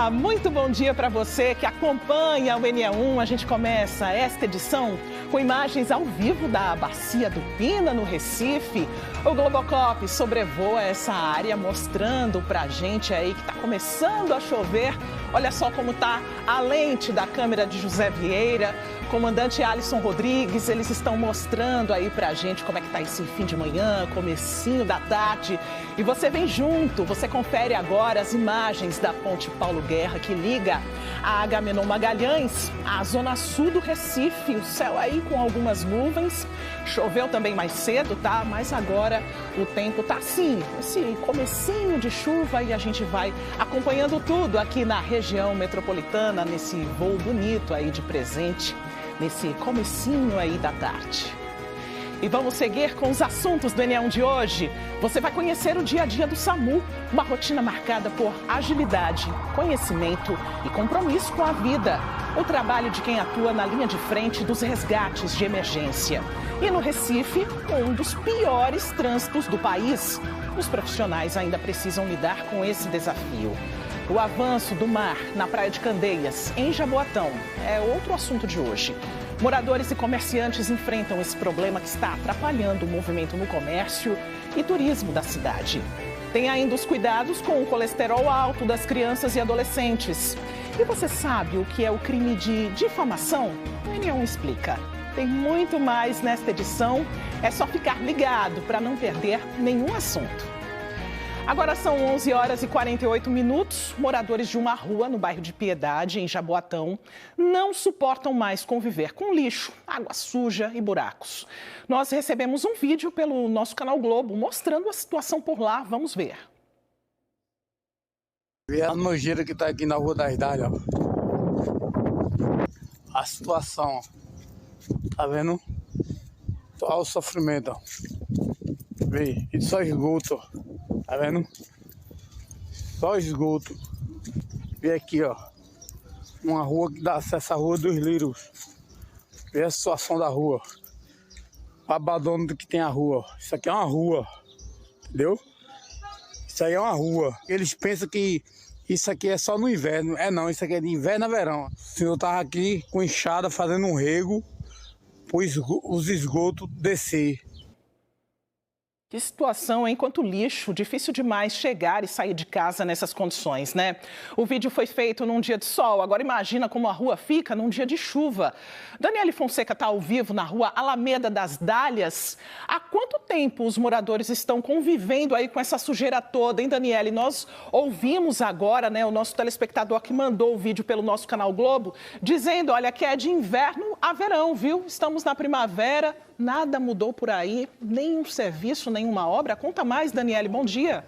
Olá, muito bom dia para você que acompanha o NE1. A gente começa esta edição com imagens ao vivo da Bacia do Pina, no Recife. O Globocop sobrevoa essa área, mostrando pra gente aí que está começando a chover. Olha só como está a lente da câmera de José Vieira. Comandante Alisson Rodrigues, eles estão mostrando aí pra gente como é que tá esse fim de manhã, comecinho da tarde. E você vem junto, você confere agora as imagens da ponte Paulo Guerra, que liga a Agamenon Magalhães à zona sul do Recife. O céu aí com algumas nuvens, choveu também mais cedo, tá? Mas agora o tempo tá assim, esse comecinho de chuva, e a gente vai acompanhando tudo aqui na região metropolitana, nesse voo bonito aí de presente, nesse comecinho aí da tarde. E vamos seguir com os assuntos do NE1 de hoje. Você vai conhecer o dia a dia do SAMU, uma rotina marcada por agilidade, conhecimento e compromisso com a vida. O trabalho de quem atua na linha de frente dos resgates de emergência. E no Recife, um dos piores trânsitos do país. Os profissionais ainda precisam lidar com esse desafio. O avanço do mar na Praia de Candeias, em Jaboatão, é outro assunto de hoje. Moradores e comerciantes enfrentam esse problema que está atrapalhando o movimento no comércio e turismo da cidade. Tem ainda os cuidados com o colesterol alto das crianças e adolescentes. E você sabe o que é o crime de difamação? O NE1 explica. Tem muito mais nesta edição. É só ficar ligado para não perder nenhum assunto. Agora são 11 horas e 48 minutos. Moradores de uma rua no bairro de Piedade, em Jaboatão, não suportam mais conviver com lixo, água suja e buracos. Nós recebemos um vídeo pelo nosso canal Globo mostrando a situação por lá. Vamos ver. Vê a nojeira que tá aqui na Rua das Dálias, ó. A situação, ó. Tá vendo? Olha o sofrimento, ó. Vê, e só esgoto, ó. Tá vendo? Só esgoto. Vê aqui, ó. Uma rua que dá acesso à Rua dos Lírios. Vê a situação da rua. O abandono que tem a rua. Isso aqui é uma rua. Entendeu? Isso aí é uma rua. Eles pensam que isso aqui é só no inverno. É não, isso aqui é de inverno a verão. O senhor tava aqui com enxada fazendo um rego para os esgotos descer. Que situação, hein? Quanto lixo, difícil demais chegar e sair de casa nessas condições, né? O vídeo foi feito num dia de sol, agora imagina como a rua fica num dia de chuva. Daniele Fonseca está ao vivo na rua Alameda das Dálias. Há quanto tempo os moradores estão convivendo aí com essa sujeira toda, hein, Daniele? Nós ouvimos agora, né, o nosso telespectador que mandou o vídeo pelo nosso canal Globo, dizendo, olha, que é de inverno a verão, viu? Estamos na primavera. Nada mudou por aí, nenhum serviço, nenhuma obra. Conta mais, Daniele, bom dia.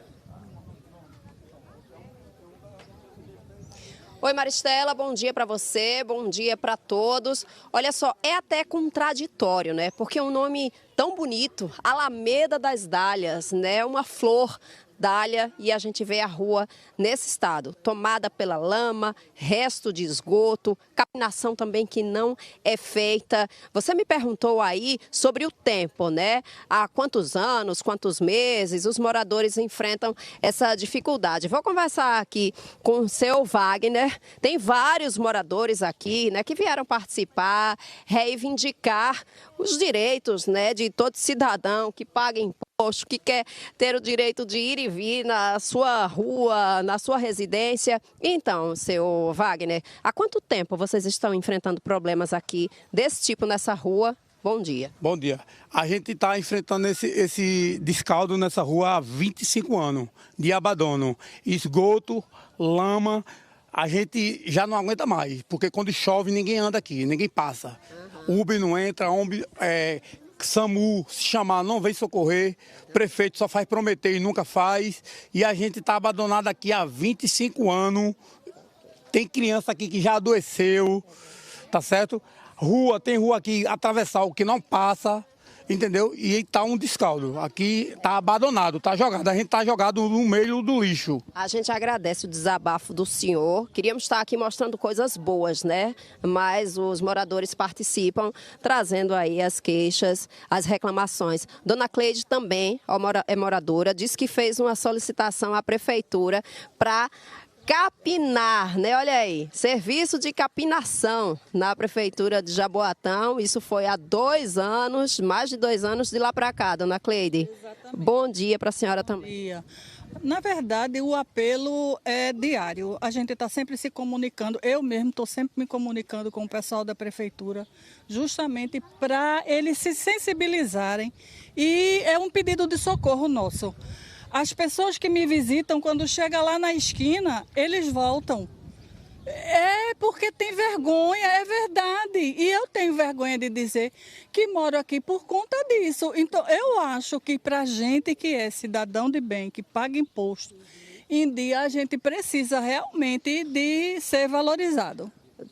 Oi, Maristela, bom dia para você, bom dia para todos. Olha só, é até contraditório, né? Porque um nome tão bonito, Alameda das Dálias, né? Uma flor dália, e a gente vê a rua nesse estado, tomada pela lama, resto de esgoto, capinação também que não é feita. Você me perguntou aí sobre o tempo, né? Há quantos anos, quantos meses os moradores enfrentam essa dificuldade. Vou conversar aqui com o seu Wagner. Tem vários moradores aqui, né, que vieram participar, reivindicar os direitos, né, de todo cidadão que paga imposto, que quer ter o direito de ir e vir na sua rua, na sua residência. Então, seu Wagner, há quanto tempo vocês estão enfrentando problemas aqui desse tipo nessa rua? Bom dia. Bom dia. A gente está enfrentando esse descaldo nessa rua há 25 anos, de abandono. Esgoto, lama, a gente já não aguenta mais, porque quando chove ninguém anda aqui, ninguém passa. Uber não entra, SAMU, se chamar, não vem socorrer, prefeito só faz prometer e nunca faz, e a gente está abandonado aqui há 25 anos, tem criança aqui que já adoeceu, tá certo? Tem rua aqui, atravessar o que não passa, entendeu? E tá um descaldo, aqui tá abandonado, tá jogado, a gente tá jogado no meio do lixo. A gente agradece o desabafo do senhor, queríamos estar aqui mostrando coisas boas, né? Mas os moradores participam, trazendo aí as queixas, as reclamações. Dona Cleide também é moradora, disse que fez uma solicitação à prefeitura para capinar, né? Olha aí, serviço de capinação na Prefeitura de Jaboatão. Isso foi há 2 anos, mais de 2 anos de lá para cá, dona Cleide. Exatamente. Bom dia para a senhora também. Bom dia. Na verdade, o apelo é diário. A gente está sempre se comunicando. Eu mesmo estou sempre me comunicando com o pessoal da Prefeitura, justamente para eles se sensibilizarem. E é um pedido de socorro nosso. As pessoas que me visitam, quando chega lá na esquina, eles voltam. É porque tem vergonha, é verdade. E eu tenho vergonha de dizer que moro aqui por conta disso. Então, eu acho que para a gente que é cidadão de bem, que paga imposto, em dia a gente precisa realmente de ser valorizado.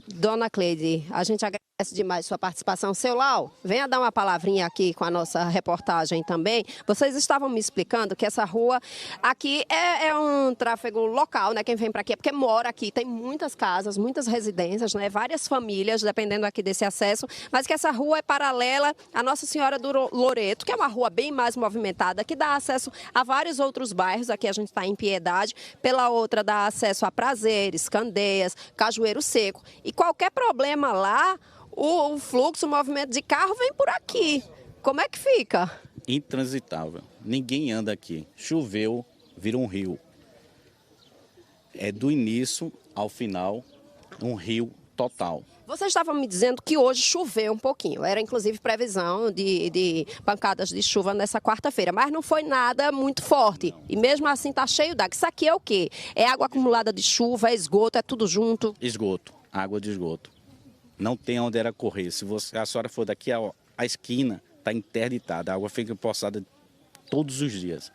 Dona Cleide, a gente agradece demais sua participação. Seu Lau, venha dar uma palavrinha aqui com a nossa reportagem também. Vocês estavam me explicando que essa rua aqui é um tráfego local, né? Quem vem para aqui é porque mora aqui, tem muitas casas, muitas residências, né? Várias famílias, dependendo aqui desse acesso, mas que essa rua é paralela à Nossa Senhora do Loreto, que é uma rua bem mais movimentada, que dá acesso a vários outros bairros. Aqui a gente está em Piedade, pela outra dá acesso a Prazeres, Candeias, Cajueiro Seco. E qualquer problema lá, o fluxo, o movimento de carro vem por aqui. Como é que fica? Intransitável. Ninguém anda aqui. Choveu, vira um rio. É do início ao final, um rio total. Vocês estavam me dizendo que hoje choveu um pouquinho. Era inclusive previsão de pancadas de chuva nessa quarta-feira, mas não foi nada muito forte. E mesmo assim está cheio d'água. Isso aqui é o quê? É água acumulada de chuva, é esgoto, é tudo junto? Esgoto, água de esgoto. Não tem onde era correr. Se a senhora for daqui à esquina, está interditada. A água fica empoçada todos os dias.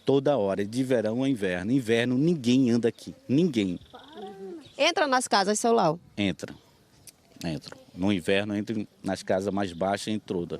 Toda hora, de verão a inverno. Inverno, ninguém anda aqui. Ninguém. Entra nas casas, seu Lau? Entra. No inverno, entra nas casas mais baixas e em toda.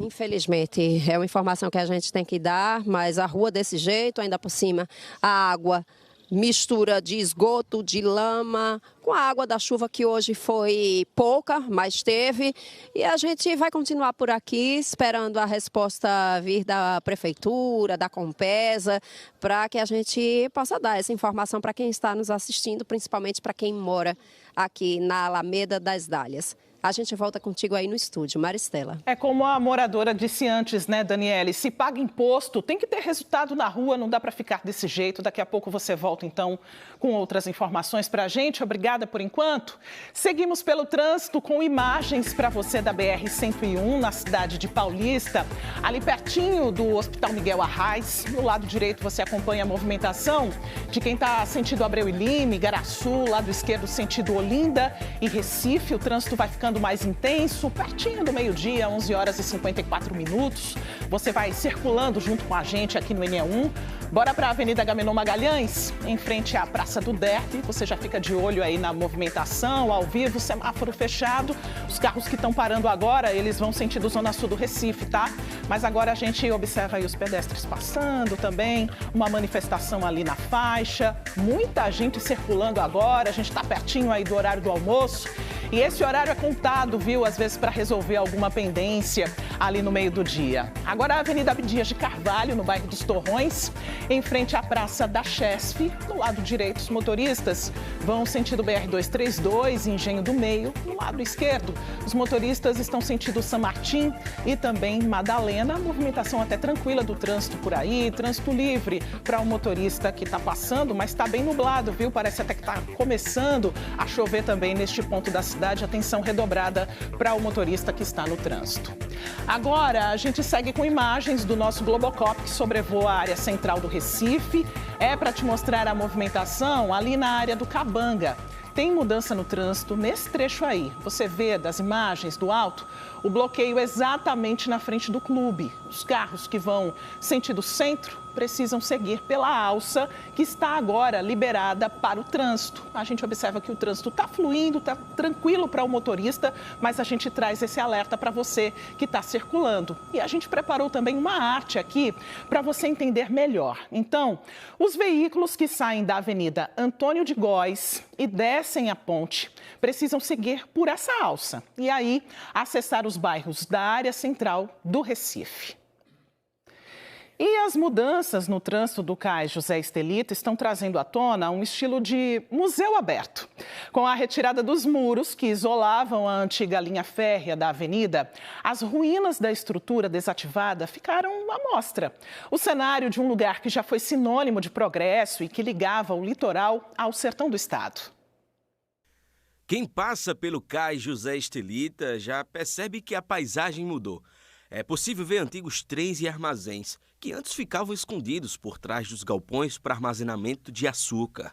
Infelizmente, é uma informação que a gente tem que dar, mas a rua desse jeito, ainda por cima, a água mistura de esgoto, de lama, com a água da chuva que hoje foi pouca, mas teve. E a gente vai continuar por aqui esperando a resposta vir da Prefeitura, da Compesa, para que a gente possa dar essa informação para quem está nos assistindo, principalmente para quem mora aqui na Alameda das Dálias. A gente volta contigo aí no estúdio, Maristela. É como a moradora disse antes, né, Daniele? Se paga imposto, tem que ter resultado na rua, não dá para ficar desse jeito. Daqui a pouco você volta, então, com outras informações para a gente. Obrigada por enquanto. Seguimos pelo trânsito com imagens para você da BR-101, na cidade de Paulista, ali pertinho do Hospital Miguel Arraes. No lado direito você acompanha a movimentação de quem está sentido Abreu e Lima, Igaraçu, lado esquerdo sentido Olinda e Recife. O trânsito vai ficando mais intenso, pertinho do meio-dia, 11 horas e 54 minutos. Você vai circulando junto com a gente aqui no NE1. Bora para a Avenida Agamenon Magalhães, em frente à Praça do Derby. Você já fica de olho aí na movimentação, ao vivo, semáforo fechado. Os carros que estão parando agora, eles vão sentido Zona Sul do Recife, tá? Mas agora a gente observa aí os pedestres passando também, uma manifestação ali na faixa, muita gente circulando agora, a gente está pertinho aí do horário do almoço. E esse horário é contado, viu, às vezes para resolver alguma pendência ali no meio do dia. Agora a Avenida Abdias de Carvalho, no bairro dos Torrões, em frente à Praça da Chesf, no lado direito, os motoristas vão sentido BR-232, Engenho do Meio, no lado esquerdo. Os motoristas estão sentido São Martim e também Madalena, movimentação até tranquila do trânsito por aí, trânsito livre para o motorista que está passando, mas está bem nublado, viu? Parece até que está começando a chover também neste ponto da cidade. Atenção redobrada para o motorista que está no trânsito. Agora, a gente segue com imagens do nosso Globocop que sobrevoa a área central do Recife. É para te mostrar a movimentação ali na área do Cabanga. Tem mudança no trânsito nesse trecho aí. Você vê das imagens do alto o bloqueio exatamente na frente do clube. Os carros que vão sentido centro precisam seguir pela alça que está agora liberada para o trânsito. A gente observa que o trânsito está fluindo, está tranquilo para o motorista, mas a gente traz esse alerta para você que está circulando. E a gente preparou também uma arte aqui para você entender melhor. Então, os veículos que saem da Avenida Antônio de Góes e descem a ponte precisam seguir por essa alça e aí acessar os bairros da área central do Recife. E as mudanças no trânsito do Cais José Estelita estão trazendo à tona um estilo de museu aberto. Com a retirada dos muros que isolavam a antiga linha férrea da avenida, as ruínas da estrutura desativada ficaram à mostra. O cenário de um lugar que já foi sinônimo de progresso e que ligava o litoral ao sertão do estado. Quem passa pelo Cais José Estelita já percebe que a paisagem mudou. É possível ver antigos trens e armazéns, que antes ficavam escondidos por trás dos galpões para armazenamento de açúcar.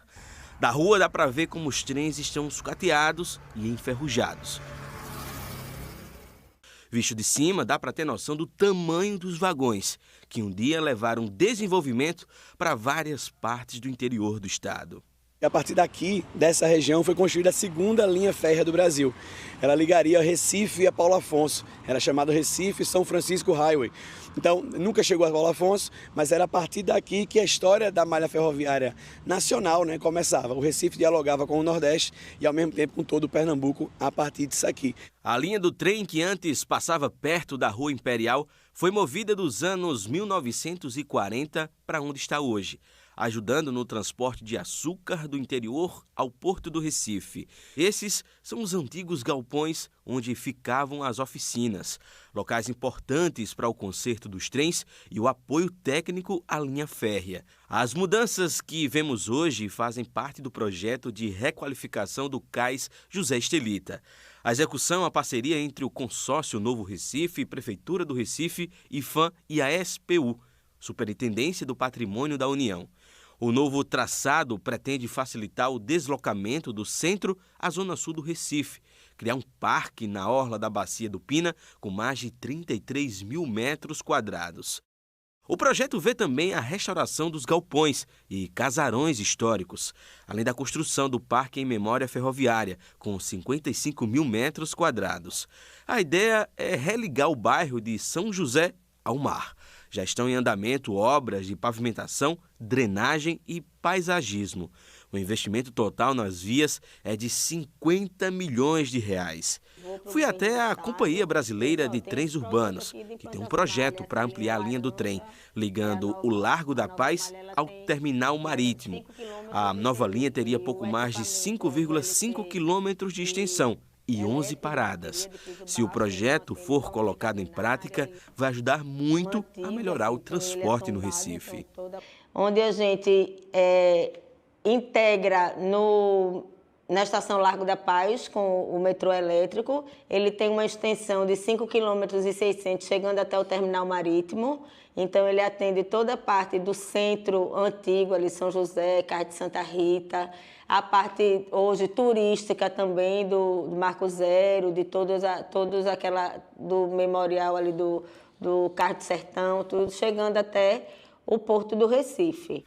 Da rua dá para ver como os trens estão sucateados e enferrujados. Visto de cima, dá para ter noção do tamanho dos vagões, que um dia levaram desenvolvimento para várias partes do interior do estado. A partir daqui, dessa região, foi construída a segunda linha férrea do Brasil. Ela ligaria Recife a Paulo Afonso. Era chamada Recife-São Francisco Highway. Então, nunca chegou a Paulo Afonso, mas era a partir daqui que a história da malha ferroviária nacional, começava. O Recife dialogava com o Nordeste e, ao mesmo tempo, com todo o Pernambuco a partir disso aqui. A linha do trem, que antes passava perto da Rua Imperial, foi movida dos anos 1940 para onde está hoje, ajudando no transporte de açúcar do interior ao Porto do Recife. Esses são os antigos galpões onde ficavam as oficinas, locais importantes para o conserto dos trens e o apoio técnico à linha férrea. As mudanças que vemos hoje fazem parte do projeto de requalificação do Cais José Estelita. A execução é uma parceria entre o Consórcio Novo Recife, Prefeitura do Recife, IFAM e a SPU, Superintendência do Patrimônio da União. O novo traçado pretende facilitar o deslocamento do centro à zona sul do Recife, criar um parque na orla da Bacia do Pina com mais de 33 mil metros quadrados. O projeto vê também a restauração dos galpões e casarões históricos, além da construção do parque em memória ferroviária, com 55 mil metros quadrados. A ideia é religar o bairro de São José ao mar. Já estão em andamento obras de pavimentação, drenagem e paisagismo. O investimento total nas vias é de 50 milhões de reais. Fui até a Companhia Brasileira de Trens Urbanos, que tem um projeto para ampliar a linha do trem, ligando o Largo da Paz ao terminal marítimo. A nova linha teria pouco mais de 5,5 quilômetros de extensão e 11 paradas. Se o projeto for colocado em prática, vai ajudar muito a melhorar o transporte no Recife. Onde a gente integra na estação Largo da Paz com o metrô elétrico. Ele tem uma extensão de 5,6 km, chegando até o terminal marítimo. Então, ele atende toda a parte do centro antigo, ali São José, Cais de Santa Rita, a parte hoje turística também do Marco Zero, de todos aquela do memorial ali do Cais do Sertão, tudo chegando até o Porto do Recife.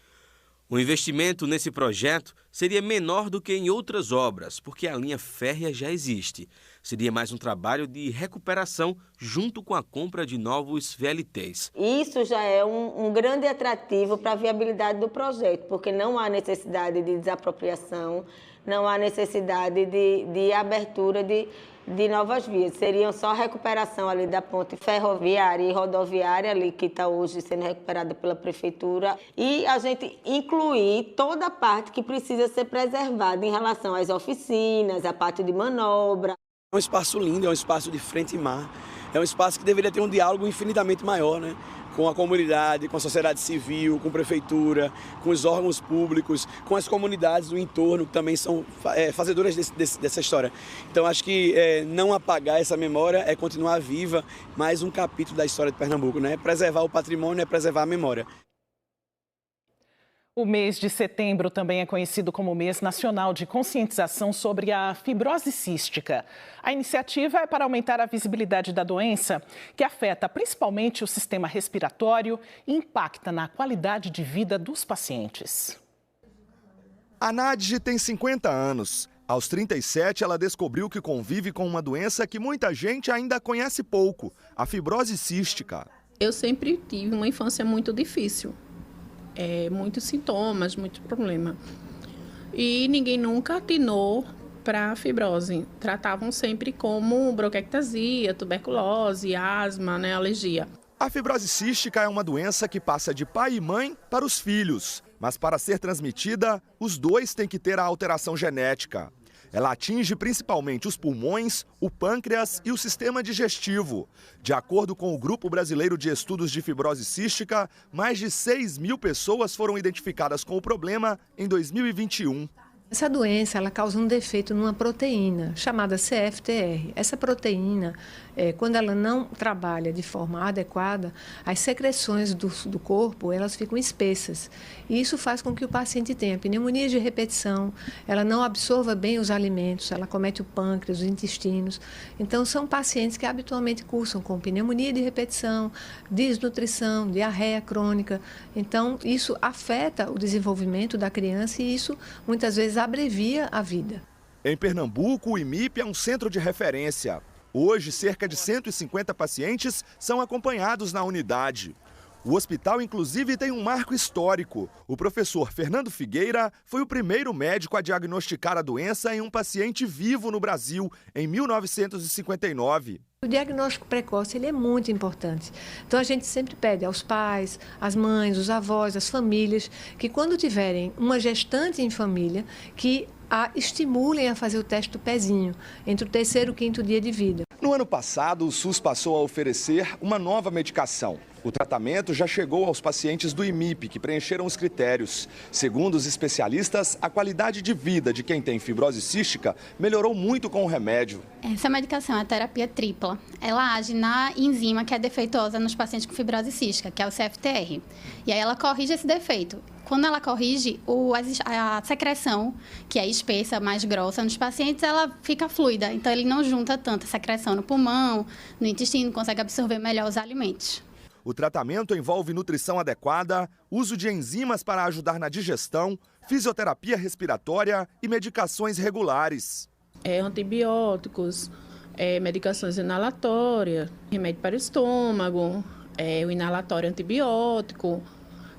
O investimento nesse projeto seria menor do que em outras obras, porque a linha férrea já existe. Seria mais um trabalho de recuperação junto com a compra de novos VLTs. Isso já é um grande atrativo para a viabilidade do projeto, porque não há necessidade de desapropriação, não há necessidade de abertura de novas vias. Seriam só a recuperação ali da ponte ferroviária e rodoviária, ali que está hoje sendo recuperada pela Prefeitura, e a gente incluir toda a parte que precisa ser preservada em relação às oficinas, a parte de manobra. É um espaço lindo, é um espaço de frente e mar, é um espaço que deveria ter um diálogo infinitamente maior, com a comunidade, com a sociedade civil, com a prefeitura, com os órgãos públicos, com as comunidades do entorno, que também são fazedoras dessa história. Então, acho que não apagar essa memória é continuar viva mais um capítulo da história de Pernambuco, Preservar o patrimônio é preservar a memória. O mês de setembro também é conhecido como Mês Nacional de Conscientização sobre a Fibrose Cística. A iniciativa é para aumentar a visibilidade da doença, que afeta principalmente o sistema respiratório e impacta na qualidade de vida dos pacientes. A Nadje tem 50 anos. Aos 37, ela descobriu que convive com uma doença que muita gente ainda conhece pouco, a fibrose cística. Eu sempre tive uma infância muito difícil. Muitos sintomas, muito problema. E ninguém nunca atinou para a fibrose. Tratavam sempre como bronquiectasia, tuberculose, asma, alergia. A fibrose cística é uma doença que passa de pai e mãe para os filhos, mas para ser transmitida, os dois têm que ter a alteração genética. Ela atinge principalmente os pulmões, o pâncreas e o sistema digestivo. De acordo com o Grupo Brasileiro de Estudos de Fibrose Cística, mais de 6.000 pessoas foram identificadas com o problema em 2021. Essa doença ela causa um defeito numa proteína chamada CFTR. Essa proteína, quando ela não trabalha de forma adequada, as secreções do corpo elas ficam espessas. E isso faz com que o paciente tenha pneumonia de repetição, ela não absorva bem os alimentos, ela comete o pâncreas, os intestinos. Então, são pacientes que habitualmente cursam com pneumonia de repetição, desnutrição, diarreia crônica. Então, isso afeta o desenvolvimento da criança e isso, muitas vezes, abrevia a vida. Em Pernambuco, o IMIP é um centro de referência. Hoje, cerca de 150 pacientes são acompanhados na unidade. O hospital, inclusive, tem um marco histórico. O professor Fernando Figueira foi o primeiro médico a diagnosticar a doença em um paciente vivo no Brasil, em 1959. O diagnóstico precoce ele é muito importante. Então, a gente sempre pede aos pais, às mães, os avós, às famílias, que quando tiverem uma gestante em família, que a estimulem a fazer o teste do pezinho, entre o 3º e o 5º dia de vida. No ano passado, o SUS passou a oferecer uma nova medicação. O tratamento já chegou aos pacientes do IMIP, que preencheram os critérios. Segundo os especialistas, a qualidade de vida de quem tem fibrose cística melhorou muito com o remédio. Essa medicação é a terapia tripla. Ela age na enzima que é defeituosa nos pacientes com fibrose cística, que é o CFTR. E aí ela corrige esse defeito. Quando ela corrige, a secreção, que é espessa, mais grossa nos pacientes, ela fica fluida. Então, ele não junta tanta secreção no pulmão, no intestino, consegue absorver melhor os alimentos. O tratamento envolve nutrição adequada, uso de enzimas para ajudar na digestão, fisioterapia respiratória e medicações regulares. Antibióticos, medicações inalatórias, remédio para o estômago, o inalatório antibiótico,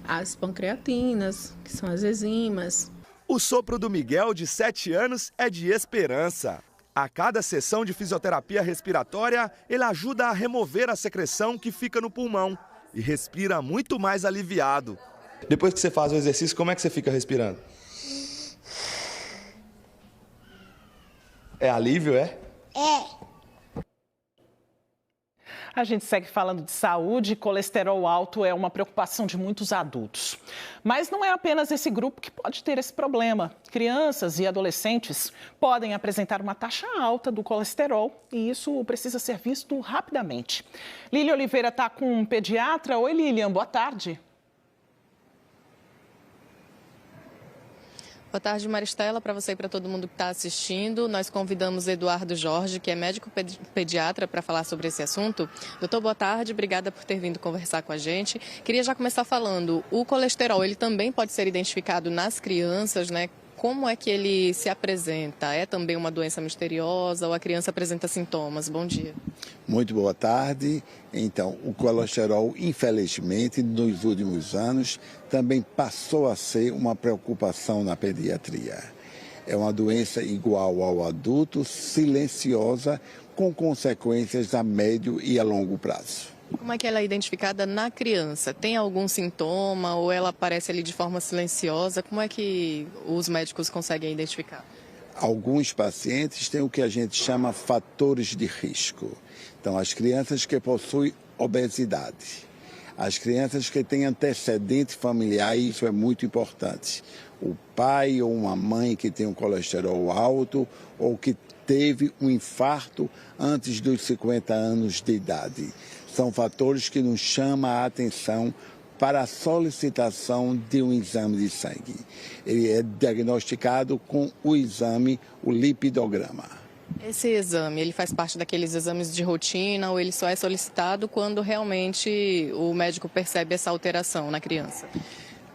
as pancreatinas, que são as enzimas. O sopro do Miguel, de 7 anos, é de esperança. A cada sessão de fisioterapia respiratória, ele ajuda a remover a secreção que fica no pulmão e respira muito mais aliviado. Depois que você faz o exercício, como é que você fica respirando? É alívio, é? É. A gente segue falando de saúde. Colesterol alto é uma preocupação de muitos adultos. Mas não é apenas esse grupo que pode ter esse problema. Crianças e adolescentes podem apresentar uma taxa alta do colesterol e isso precisa ser visto rapidamente. Lília Oliveira está com um pediatra. Oi, Lilian, boa tarde. Boa tarde, Maristela, para você e para todo mundo que está assistindo. Nós convidamos Eduardo Jorge, que é médico pediatra, para falar sobre esse assunto. Doutor, boa tarde, obrigada por ter vindo conversar com a gente. Queria já começar falando, o colesterol, ele também pode ser identificado nas crianças, né? Como é que ele se apresenta? É também uma doença misteriosa ou a criança apresenta sintomas? Bom dia. Muito boa tarde. Então, o colesterol, infelizmente, nos últimos anos, também passou a ser uma preocupação na pediatria. É uma doença igual ao adulto, silenciosa, com consequências a médio e a longo prazo. Como é que ela é identificada na criança? Tem algum sintoma ou ela aparece ali de forma silenciosa? Como é que os médicos conseguem identificar? Alguns pacientes têm o que a gente chama fatores de risco. Então, as crianças que possuem obesidade, as crianças que têm antecedente familiar, isso é muito importante. O pai ou uma mãe que tem um colesterol alto ou que teve um infarto antes dos 50 anos de idade. São fatores que nos chamam a atenção para a solicitação de um exame de sangue. Ele é diagnosticado com o exame, o lipidograma. Esse exame, ele faz parte daqueles exames de rotina ou ele só é solicitado quando realmente o médico percebe essa alteração na criança?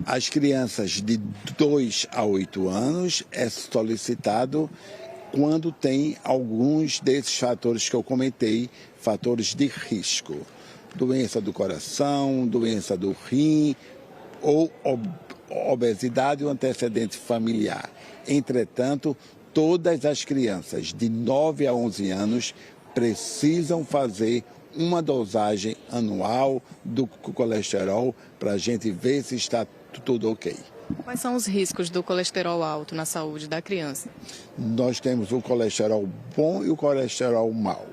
As crianças de 2 a 8 anos é solicitado quando tem alguns desses fatores que eu comentei, fatores de risco. Doença do coração, doença do rim ou obesidade ou antecedente familiar. Entretanto, todas as crianças de 9 a 11 anos precisam fazer uma dosagem anual do colesterol para a gente ver se está tudo ok. Quais são os riscos do colesterol alto na saúde da criança? Nós temos o colesterol bom e o colesterol mau.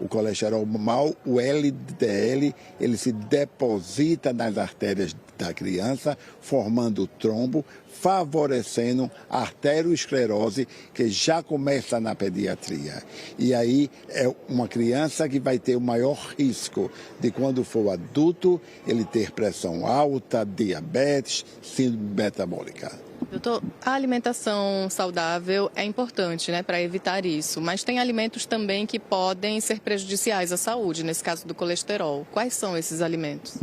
O colesterol mau, o LDL, ele se deposita nas artérias da criança, formando trombo, favorecendo a arteriosclerose, que já começa na pediatria. E aí é uma criança que vai ter o maior risco de, quando for adulto, ele ter pressão alta, diabetes, síndrome metabólica. Doutor, a alimentação saudável é importante, né, para evitar isso, mas tem alimentos também que podem ser prejudiciais à saúde, nesse caso do colesterol. Quais são esses alimentos?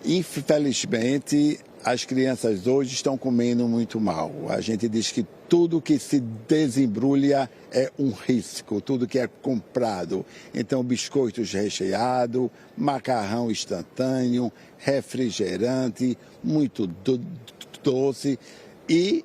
Infelizmente, as crianças hoje estão comendo muito mal. A gente diz que tudo que se desembrulha é um risco, tudo que é comprado. Então, biscoitos recheados, macarrão instantâneo, refrigerante, muito doce e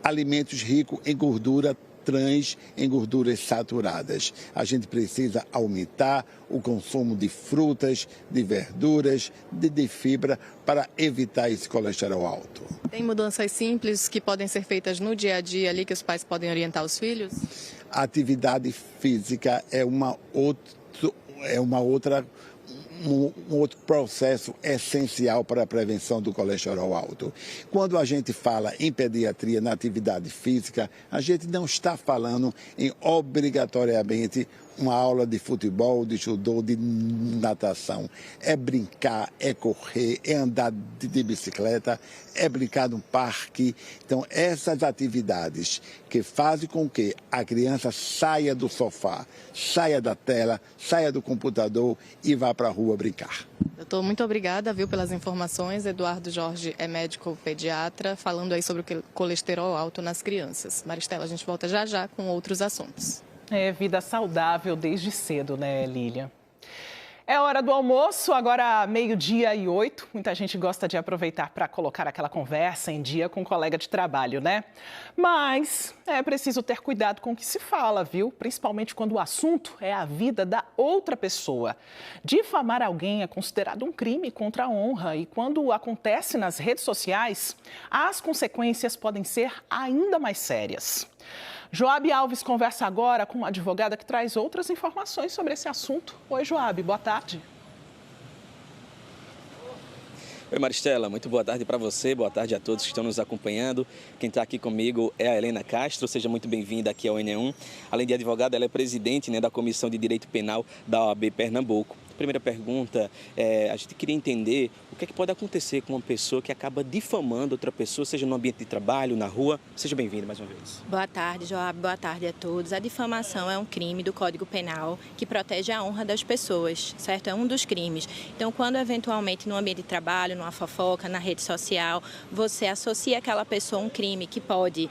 alimentos ricos em gordura trans, em gorduras saturadas. A gente precisa aumentar o consumo de frutas, de verduras, de fibra para evitar esse colesterol alto. Tem mudanças simples que podem ser feitas no dia a dia ali que os pais podem orientar os filhos? A atividade física é um outro processo essencial para a prevenção do colesterol alto. Quando a gente fala em pediatria, na atividade física, a gente não está falando em obrigatoriamente uma aula de futebol, de judô, de natação. É brincar, é correr, é andar de bicicleta, é brincar no parque. Então, essas atividades que fazem com que a criança saia do sofá, saia da tela, saia do computador e vá para a rua brincar. Doutor, muito obrigada, pelas informações. Eduardo Jorge é médico pediatra, falando aí sobre o colesterol alto nas crianças. Maristela, a gente volta já com outros assuntos. É vida saudável desde cedo, né, Lília? É hora do almoço, agora 12:08. Muita gente gosta de aproveitar para colocar aquela conversa em dia com um colega de trabalho, né? Mas é preciso ter cuidado com o que se fala, viu? Principalmente quando o assunto é a vida da outra pessoa. Difamar alguém é considerado um crime contra a honra e quando acontece nas redes sociais, as consequências podem ser ainda mais sérias. Joabe Alves conversa agora com uma advogada que traz outras informações sobre esse assunto. Oi, Joabe, boa tarde. Oi, Maristela, muito boa tarde para você, boa tarde a todos que estão nos acompanhando. Quem está aqui comigo é a Helena Castro, seja muito bem-vinda aqui ao NE1. Além de advogada, ela é presidente, da Comissão de Direito Penal da OAB Pernambuco. Primeira pergunta, a gente queria entender o que é que pode acontecer com uma pessoa que acaba difamando outra pessoa, seja no ambiente de trabalho, na rua. Seja bem-vinda mais uma vez. Boa tarde, Joab, boa tarde a todos. A difamação é um crime do Código Penal que protege a honra das pessoas, certo? É um dos crimes. Então, quando eventualmente no ambiente de trabalho, numa fofoca, na rede social, você associa aquela pessoa a um crime que pode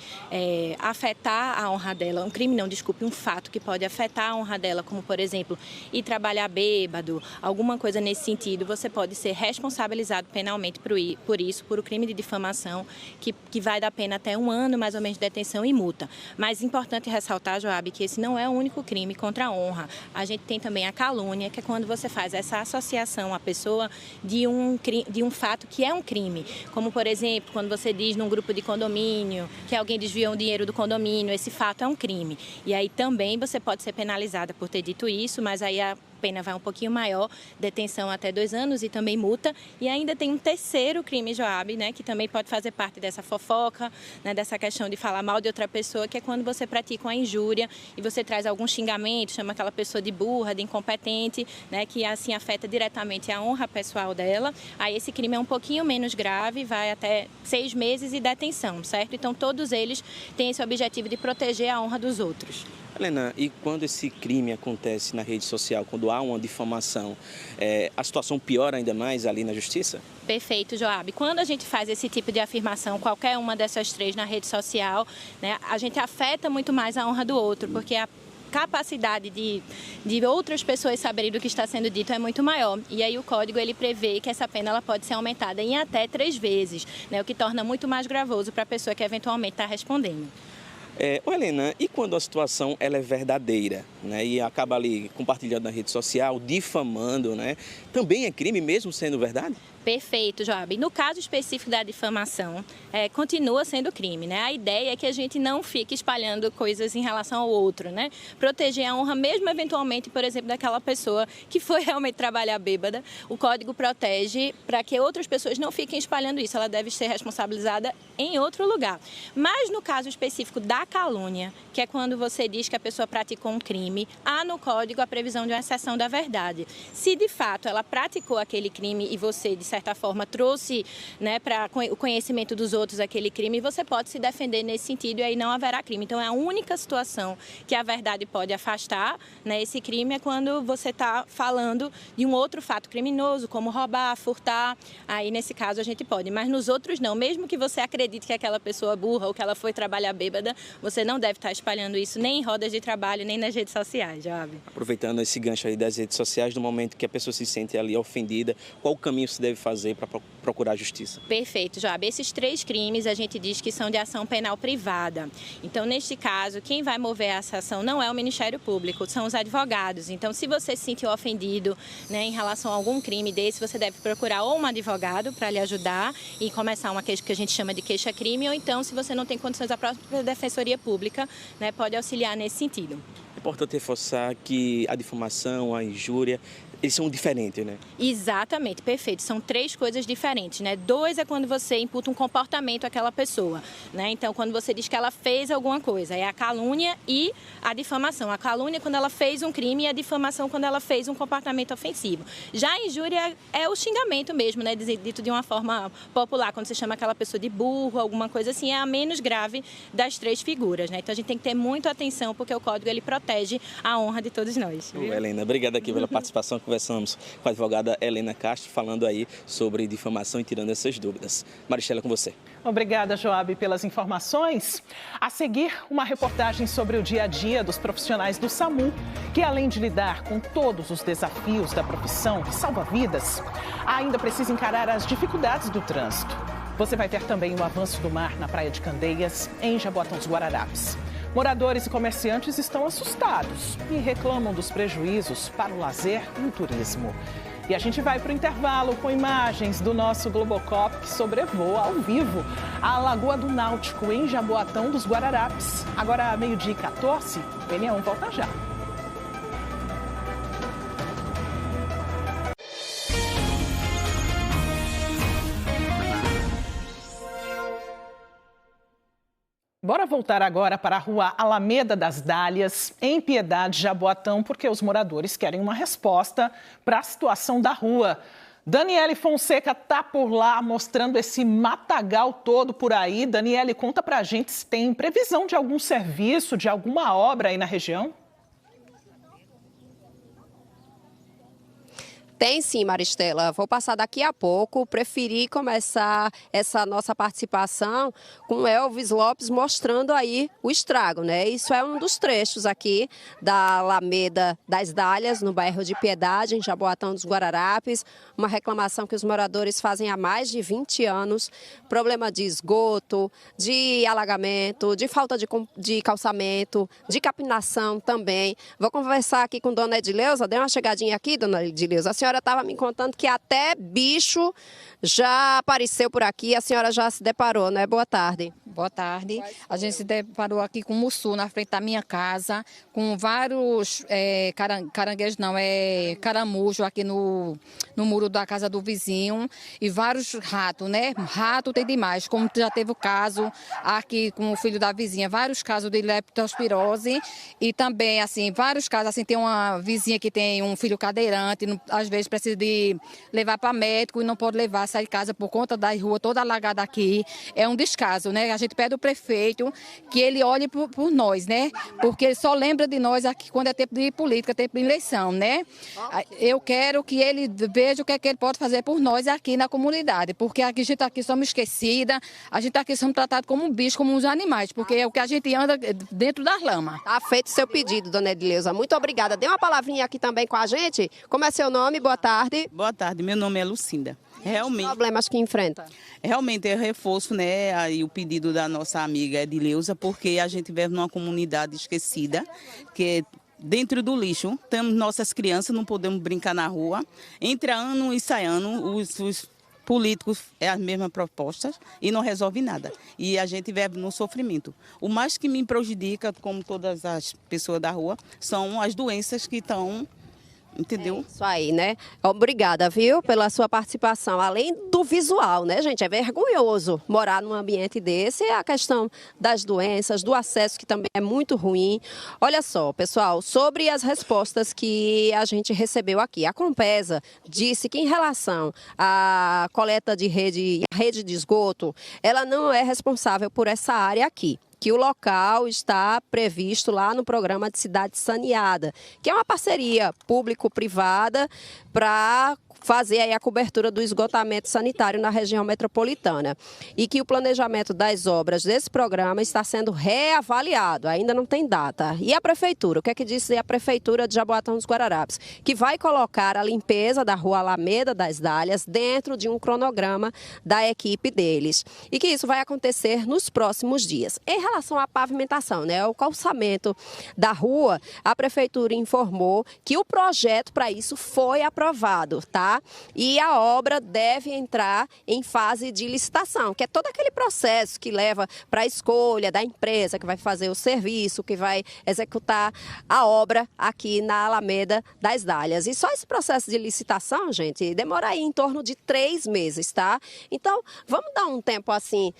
afetar a honra dela, um fato que pode afetar a honra dela, como, por exemplo, ir trabalhar bêbado, alguma coisa nesse sentido, você pode ser responsabilizado penalmente por isso, por o crime de difamação, que vai dar pena até 1 ano, mais ou menos, de detenção e multa. Mas é importante ressaltar, Joab, que esse não é o único crime contra a honra. A gente tem também a calúnia, que é quando você faz essa associação à pessoa de um fato que é um crime. Como, por exemplo, quando você diz num grupo de condomínio que alguém desviou o dinheiro do condomínio, esse fato é um crime. E aí também você pode ser penalizada por ter dito isso, mas aí a pena vai um pouquinho maior, detenção até 2 anos e também multa. E ainda tem um terceiro crime, Joab, que também pode fazer parte dessa fofoca, dessa questão de falar mal de outra pessoa, que é quando você pratica uma injúria e você traz algum xingamento, chama aquela pessoa de burra, de incompetente, que assim afeta diretamente a honra pessoal dela. Aí esse crime é um pouquinho menos grave, vai até 6 meses e detenção, certo? Então todos eles têm esse objetivo de proteger a honra dos outros. Helena, e quando esse crime acontece na rede social, quando há uma difamação, a situação piora ainda mais ali na justiça? Perfeito, Joab. Quando a gente faz esse tipo de afirmação, qualquer uma dessas 3 na rede social, a gente afeta muito mais a honra do outro, porque a capacidade de outras pessoas saberem do que está sendo dito é muito maior. E aí o Código ele prevê que essa pena ela pode ser aumentada em até 3 vezes, o que torna muito mais gravoso para a pessoa que eventualmente está respondendo. Helena, e quando a situação ela é verdadeira, né, e acaba ali compartilhando na rede social, difamando, né, também é crime mesmo sendo verdade? Perfeito, Joab. No caso específico da difamação, continua sendo crime, né? A ideia é que a gente não fique espalhando coisas em relação ao outro, né? Proteger a honra, mesmo eventualmente, por exemplo, daquela pessoa que foi realmente trabalhar bêbada. O Código protege para que outras pessoas não fiquem espalhando isso. Ela deve ser responsabilizada em outro lugar. Mas no caso específico da calúnia, que é quando você diz que a pessoa praticou um crime, há no Código a previsão de uma exceção da verdade. Se de fato ela praticou aquele crime e você, de certa forma, trouxe, né, para o conhecimento dos outros aquele crime, você pode se defender nesse sentido e aí não haverá crime. Então, é a única situação que a verdade pode afastar, né, esse crime é quando você está falando de um outro fato criminoso, como roubar, furtar. Aí, nesse caso, a gente pode. Mas nos outros, não. Mesmo que você acredite que aquela pessoa burra ou que ela foi trabalhar bêbada, você não deve estar espalhando isso nem em rodas de trabalho, nem nas redes sociais, Joab. Aproveitando esse gancho aí das redes sociais, no momento que a pessoa se sente ali ofendida, qual o caminho se deve fazer para procurar a justiça? Perfeito, Joab. Esses 3 crimes a gente diz que são de ação penal privada. Então, neste caso, quem vai mover essa ação não é o Ministério Público, são os advogados. Então, se você se sentiu ofendido, né, em relação a algum crime desse, você deve procurar ou um advogado para lhe ajudar e começar uma queixa que a gente chama de queixa-crime, ou então, se você não tem condições, a própria Defensoria Pública, né, pode auxiliar nesse sentido. É importante reforçar que a difamação, a injúria, eles são diferentes, né? Exatamente, perfeito. São 3 coisas diferentes, né? 2 é quando você imputa um comportamento àquela pessoa, né? Então, quando você diz que ela fez alguma coisa, é a calúnia e a difamação. A calúnia é quando ela fez um crime e a difamação quando ela fez um comportamento ofensivo. Já a injúria é o xingamento mesmo, né? Dito de uma forma popular, quando você chama aquela pessoa de burro, alguma coisa assim, é a menos grave das 3 figuras, né? Então, a gente tem que ter muita atenção, porque o Código, ele protege a honra de todos nós. Helena, obrigado aqui pela participação. Conversamos com a advogada Helena Castro, falando aí sobre difamação e tirando essas dúvidas. Maristela, com você. Obrigada, Joab, pelas informações. A seguir, uma reportagem sobre o dia a dia dos profissionais do SAMU, que além de lidar com todos os desafios da profissão que salva vidas, ainda precisa encarar as dificuldades do trânsito. Você vai ver também o avanço do mar na Praia de Candeias, em Jaboatão dos Guararapes. Moradores e comerciantes estão assustados e reclamam dos prejuízos para o lazer e o turismo. E a gente vai para o intervalo com imagens do nosso Globocop, que sobrevoa ao vivo a Lagoa do Náutico, em Jaboatão dos Guararapes. Agora, 12h14, o NE1 volta já. Bora voltar agora para a rua Alameda das Dálias, em Piedade, Jaboatão, porque os moradores querem uma resposta para a situação da rua. Daniele Fonseca está por lá mostrando esse matagal todo por aí. Daniele, conta pra gente se tem previsão de algum serviço, de alguma obra aí na região? Tem sim, Maristela. Vou passar daqui a pouco. Preferi começar essa nossa participação com Elvis Lopes mostrando aí o estrago, né? Isso é um dos trechos aqui da Alameda das Dálias, no bairro de Piedade, em Jaboatão dos Guararapes. Uma reclamação que os moradores fazem há mais de 20 anos. Problema de esgoto, de alagamento, de falta de calçamento, de capinação também. Vou conversar aqui com Dona Edileuza. Dê uma chegadinha aqui, Dona Edileuza. A senhora estava me contando que até bicho já apareceu por aqui, a senhora já se deparou, né? Boa tarde. Boa tarde. A gente se deparou aqui com mussu na frente da minha casa, com vários caranguejos, caramujo aqui no muro da casa do vizinho e vários ratos, né? Rato tem demais, como já teve o caso aqui com o filho da vizinha, vários casos de leptospirose e também, assim, vários casos, assim, tem uma vizinha que tem um filho cadeirante, às vezes precisa de levar para médico e não pode levar, sair de casa por conta da rua toda alagada aqui. É um descaso, né? A gente pede ao prefeito que ele olhe por nós, né? Porque ele só lembra de nós aqui quando é tempo de política, tempo de eleição, né? Eu quero que ele veja o que é que ele pode fazer por nós aqui na comunidade, porque aqui a gente aqui somos esquecidas, a gente aqui somos tratados como um bicho, como uns animais, porque é o que a gente anda dentro das lamas. Tá feito seu pedido, Dona Edileuza. Muito obrigada. Dê uma palavrinha aqui também com a gente. Como é seu nome? boa tarde. Boa tarde, meu nome é Lucinda. Realmente, problemas que enfrenta? Realmente é reforço, né? Aí o pedido da nossa amiga Edileuza, porque a gente vive numa comunidade esquecida, que dentro do lixo, temos nossas crianças, não podemos brincar na rua. Entre ano e sai ano, os políticos é as mesmas propostas e não resolve nada. E a gente vive no sofrimento. O mais que me prejudica, como todas as pessoas da rua, são as doenças que estão... Entendeu? Isso aí, né? Obrigada, viu, pela sua participação. Além do visual, né, gente? É vergonhoso morar num ambiente desse. É a questão das doenças, do acesso, que também é muito ruim. Olha só, pessoal, sobre as respostas que a gente recebeu aqui. A Compesa disse que em relação à coleta de rede de esgoto, ela não é responsável por essa área aqui, que o local está previsto lá no programa de Cidade Saneada, que é uma parceria público-privada para fazer aí a cobertura do esgotamento sanitário na região metropolitana. E que o planejamento das obras desse programa está sendo reavaliado, ainda não tem data. E a Prefeitura, o que é que disse a Prefeitura de Jaboatão dos Guararapes? Que vai colocar a limpeza da rua Alameda das Dálias dentro de um cronograma da equipe deles. E que isso vai acontecer nos próximos dias. Em relação à pavimentação, né, o calçamento da rua, a Prefeitura informou que o projeto para isso foi aprovado, tá? E a obra deve entrar em fase de licitação, que é todo aquele processo que leva para a escolha da empresa que vai fazer o serviço, que vai executar a obra aqui na Alameda das Dálias. E só esse processo de licitação, gente, demora aí em torno de 3 meses, tá? Então, vamos dar um tempo assim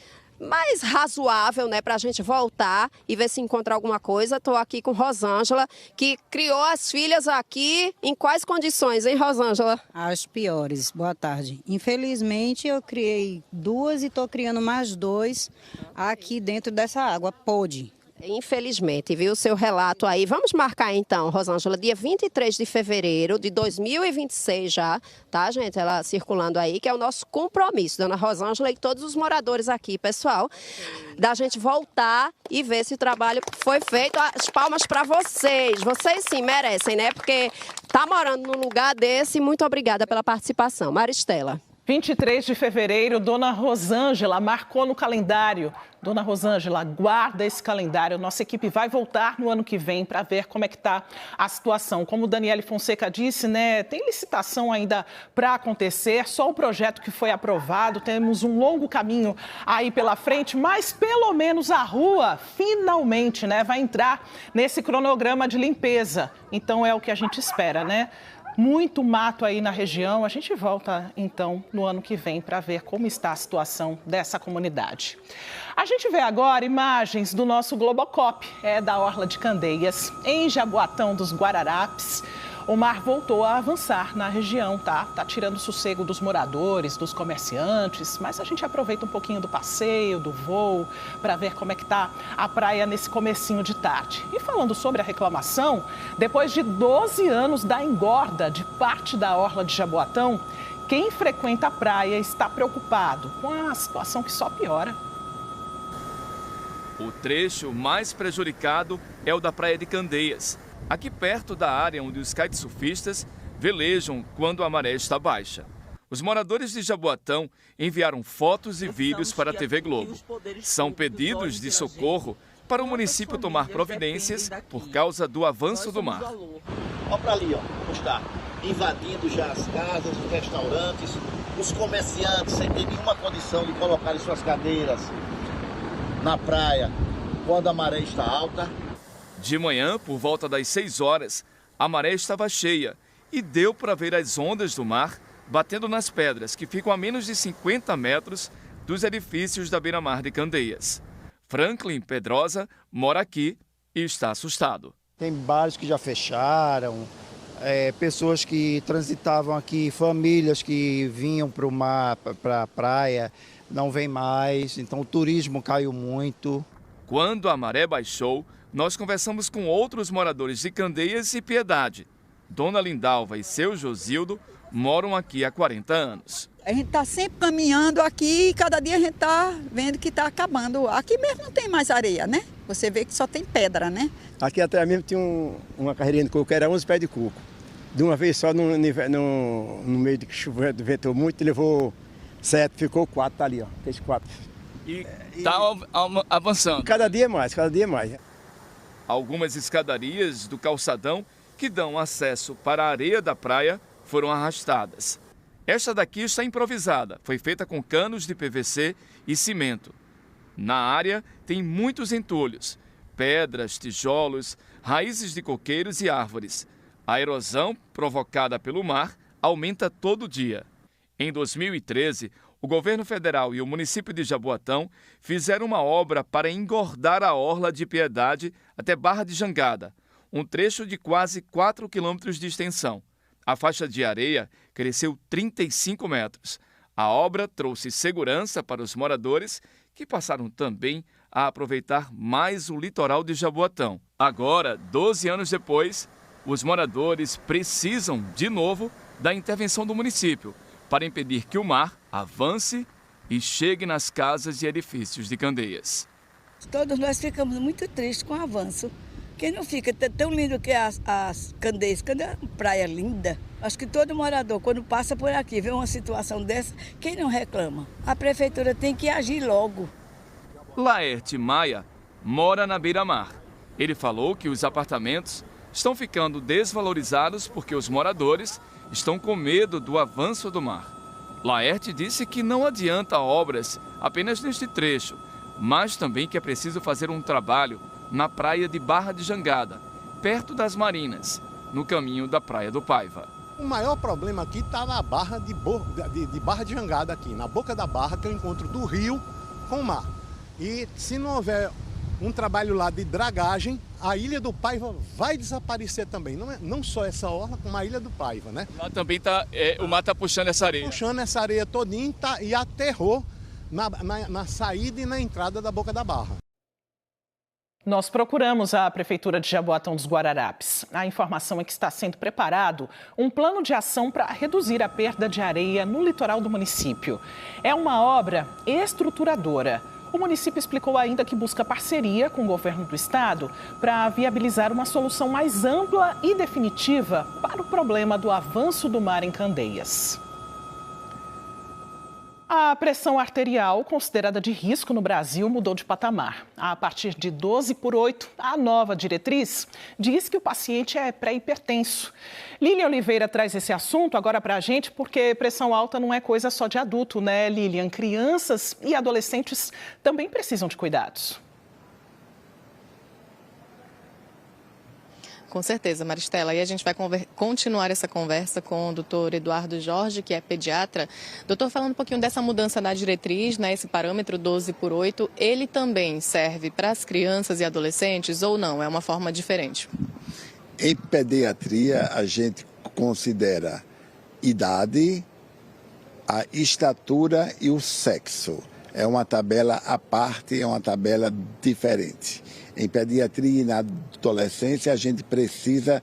mais razoável, né, para a gente voltar e ver se encontra alguma coisa. Estou aqui com Rosângela, que criou as filhas aqui. Em quais condições, hein, Rosângela? As piores. Boa tarde. Infelizmente, eu criei 2 e estou criando mais 2 aqui dentro dessa água podre. Infelizmente, viu o seu relato aí. Vamos marcar então, Rosângela, dia 23 de fevereiro de 2026 já, tá, gente? Ela circulando aí, que é o nosso compromisso, dona Rosângela e todos os moradores aqui, pessoal, da gente voltar e ver se o trabalho foi feito. As palmas para vocês. Vocês sim merecem, né? Porque tá morando num lugar desse. Muito obrigada pela participação. Maristela. 23 de fevereiro, dona Rosângela marcou no calendário. Dona Rosângela, guarda esse calendário. Nossa equipe vai voltar no ano que vem para ver como é que está a situação. Como o Daniele Fonseca disse, né, tem licitação ainda para acontecer, só o projeto que foi aprovado. Temos um longo caminho aí pela frente, mas pelo menos a rua, finalmente, né, vai entrar nesse cronograma de limpeza. Então é o que a gente espera, né? Muito mato aí na região. A gente volta, então, no ano que vem para ver como está a situação dessa comunidade. A gente vê agora imagens do nosso Globocop, da Orla de Candeias, em Jaboatão dos Guararapes. O mar voltou a avançar na região, tá? Tá tirando o sossego dos moradores, dos comerciantes, mas a gente aproveita um pouquinho do passeio, do voo, para ver como é que tá a praia nesse comecinho de tarde. E falando sobre a reclamação, depois de 12 anos da engorda de parte da Orla de Jaboatão, quem frequenta a praia está preocupado com a situação que só piora. O trecho mais prejudicado é o da Praia de Candeias, aqui perto da área onde os kitesurfistas velejam quando a maré está baixa. Os moradores de Jaboatão enviaram fotos e vídeos para a TV Globo. São pedidos de socorro para o município tomar providências por causa do avanço do mar. Olha para ali, ó, como está invadindo já as casas, os restaurantes, os comerciantes sem ter nenhuma condição de colocar suas cadeiras na praia quando a maré está alta. De manhã, por volta das 6 horas, a maré estava cheia e deu para ver as ondas do mar batendo nas pedras que ficam a menos de 50 metros dos edifícios da beira-mar de Candeias. Franklin Pedrosa mora aqui e está assustado. Tem bares que já fecharam, pessoas que transitavam aqui, famílias que vinham para o mar, para a praia, não vêm mais, então o turismo caiu muito. Quando a maré baixou, nós conversamos com outros moradores de Candeias e Piedade. Dona Lindalva e seu Josildo moram aqui há 40 anos. A gente está sempre caminhando aqui e cada dia a gente está vendo que está acabando. Aqui mesmo não tem mais areia, né? Você vê que só tem pedra, né? Aqui atrás mesmo tinha uma carreirinha de coco, era 11 pés de coco. de uma vez só, no meio de que choveu, ventou muito, levou 7, ficou 4, tá ali, ó, fez 4. E está avançando? Cada dia mais, cada dia mais. Algumas escadarias do calçadão que dão acesso para a areia da praia foram arrastadas. Esta daqui está improvisada, foi feita com canos de PVC e cimento. Na área tem muitos entulhos, pedras, tijolos, raízes de coqueiros e árvores. A erosão provocada pelo mar aumenta todo dia. Em 2013, o governo federal e o município de Jaboatão fizeram uma obra para engordar a orla de Piedade até Barra de Jangada, um trecho de quase 4 quilômetros de extensão. A faixa de areia cresceu 35 metros. A obra trouxe segurança para os moradores, que passaram também a aproveitar mais o litoral de Jaboatão. Agora, 12 anos depois, os moradores precisam, de novo, da intervenção do município para impedir que o mar avance e chegue nas casas e edifícios de Candeias. Todos nós ficamos muito tristes com o avanço. Quem não fica tão lindo que as Candeias, Candeias é uma praia linda. Acho que todo morador, quando passa por aqui, vê uma situação dessa, quem não reclama? A prefeitura tem que agir logo. Laerte Maia mora na beira-mar. Ele falou que os apartamentos estão ficando desvalorizados porque os moradores estão com medo do avanço do mar. Laerte disse que não adianta obras apenas neste trecho, mas também que é preciso fazer um trabalho na praia de Barra de Jangada, perto das Marinas, no caminho da Praia do Paiva. O maior problema aqui está na barra de Barra de Jangada, aqui, na boca da barra, que é o encontro do rio com o mar. E se não houver um trabalho lá de dragagem, a Ilha do Paiva vai desaparecer também. Não só essa orla, como a Ilha do Paiva, né? Lá também o mar está puxando essa areia. Puxando essa areia todinha e aterrou na saída e na entrada da boca da barra. Nós procuramos a Prefeitura de Jaboatão dos Guararapes. A informação é que está sendo preparado um plano de ação para reduzir a perda de areia no litoral do município. É uma obra estruturadora. O município explicou ainda que busca parceria com o governo do estado para viabilizar uma solução mais ampla e definitiva para o problema do avanço do mar em Candeias. A pressão arterial, considerada de risco no Brasil, mudou de patamar. A partir de 12/8, a nova diretriz diz que o paciente é pré-hipertenso. Lilian Oliveira traz esse assunto agora para a gente, porque pressão alta não é coisa só de adulto, né, Lilian? Crianças e adolescentes também precisam de cuidados. Com certeza, Maristela. E a gente vai continuar essa conversa com o doutor Eduardo Jorge, que é pediatra. Doutor, falando um pouquinho dessa mudança na diretriz, né, esse parâmetro 12/8, ele também serve para as crianças e adolescentes ou não? É uma forma diferente? Em pediatria, a gente considera idade, a estatura e o sexo. É uma tabela à parte, é uma tabela diferente. Em pediatria e na adolescência, a gente precisa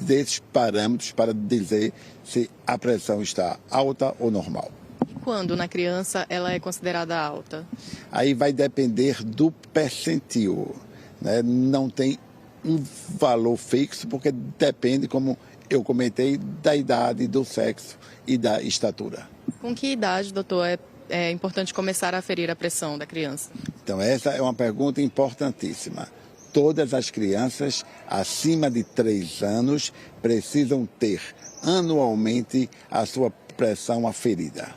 desses parâmetros para dizer se a pressão está alta ou normal. E quando na criança ela é considerada alta? Aí vai depender do percentil, né? Não tem um valor fixo, porque depende, como eu comentei, da idade, do sexo e da estatura. Com que idade, doutor, é importante começar a aferir a pressão da criança? Então, essa é uma pergunta importantíssima. Todas as crianças acima de 3 anos precisam ter anualmente a sua pressão aferida.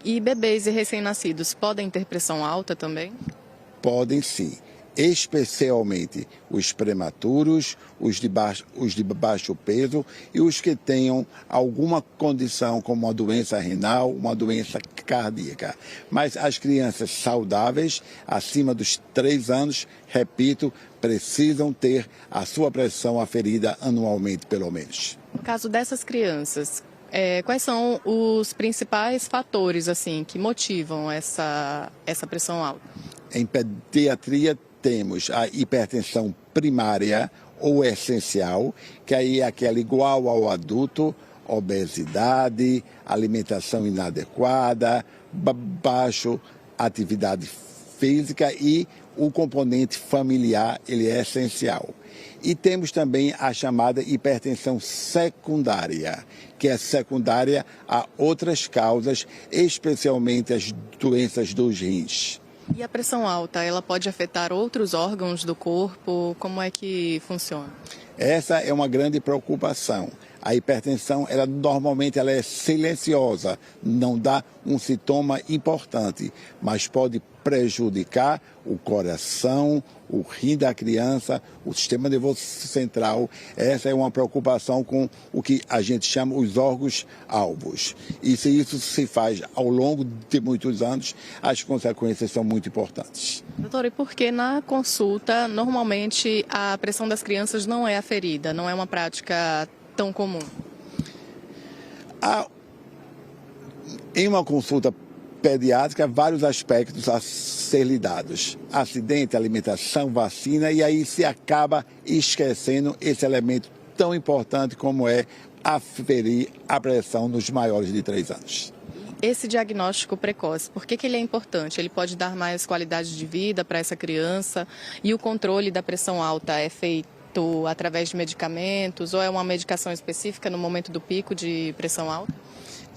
E bebês e recém-nascidos podem ter pressão alta também? Podem sim, especialmente os prematuros, os de baixo peso e os que tenham alguma condição como uma doença renal, uma doença cardíaca. Mas as crianças saudáveis, acima dos 3 anos, repito, precisam ter a sua pressão aferida anualmente, pelo menos. No caso dessas crianças, quais são os principais fatores assim que motivam essa pressão alta? Em pediatria, temos a hipertensão primária ou essencial, que aí é aquela igual ao adulto, obesidade, alimentação inadequada, baixa atividade física e o componente familiar ele é essencial. E temos também a chamada hipertensão secundária, que é secundária a outras causas, especialmente as doenças dos rins. E a pressão alta, ela pode afetar outros órgãos do corpo? Como é que funciona? Essa é uma grande preocupação. A hipertensão, normalmente ela é silenciosa, não dá um sintoma importante, mas pode prejudicar o coração, o rim da criança, o sistema nervoso central. Essa é uma preocupação com o que a gente chama os órgãos-alvos. E se isso se faz ao longo de muitos anos, as consequências são muito importantes. Doutora, e por que na consulta, normalmente, a pressão das crianças não é aferida, não é uma prática tão comum? Em uma consulta pediátrica, vários aspectos a ser lidados. Acidente, alimentação, vacina, e aí se acaba esquecendo esse elemento tão importante como é aferir a pressão nos maiores de 3 anos. Esse diagnóstico precoce, por que ele é importante? Ele pode dar mais qualidade de vida para essa criança? E o controle da pressão alta é feito através de medicamentos ou é uma medicação específica no momento do pico de pressão alta?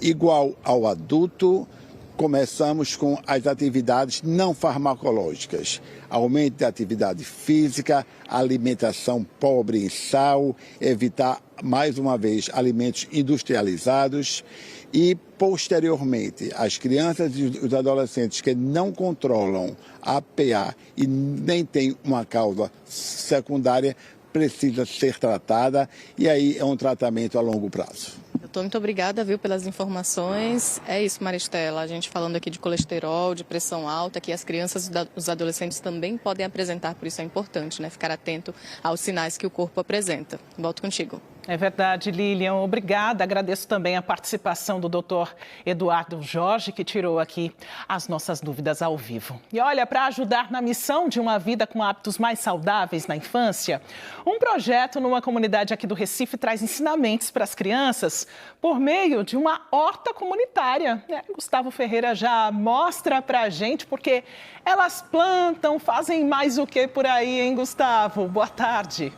Igual ao adulto, começamos com as atividades não farmacológicas. Aumento da atividade física, alimentação pobre em sal, evitar, mais uma vez, alimentos industrializados e, posteriormente, as crianças e os adolescentes que não controlam a PA e nem têm uma causa secundária, precisa ser tratada e aí é um tratamento a longo prazo. Doutor, muito obrigada, viu, pelas informações. É isso, Maristela, a gente falando aqui de colesterol, de pressão alta, que as crianças e os adolescentes também podem apresentar, por isso é importante, né, ficar atento aos sinais que o corpo apresenta. Volto contigo. É verdade, Lilian. Obrigada. Agradeço também a participação do doutor Eduardo Jorge, que tirou aqui as nossas dúvidas ao vivo. E olha, para ajudar na missão de uma vida com hábitos mais saudáveis na infância, um projeto numa comunidade aqui do Recife traz ensinamentos para as crianças por meio de uma horta comunitária. Gustavo Ferreira já mostra para a gente, porque elas plantam, fazem mais o que por aí, hein, Gustavo? Boa tarde.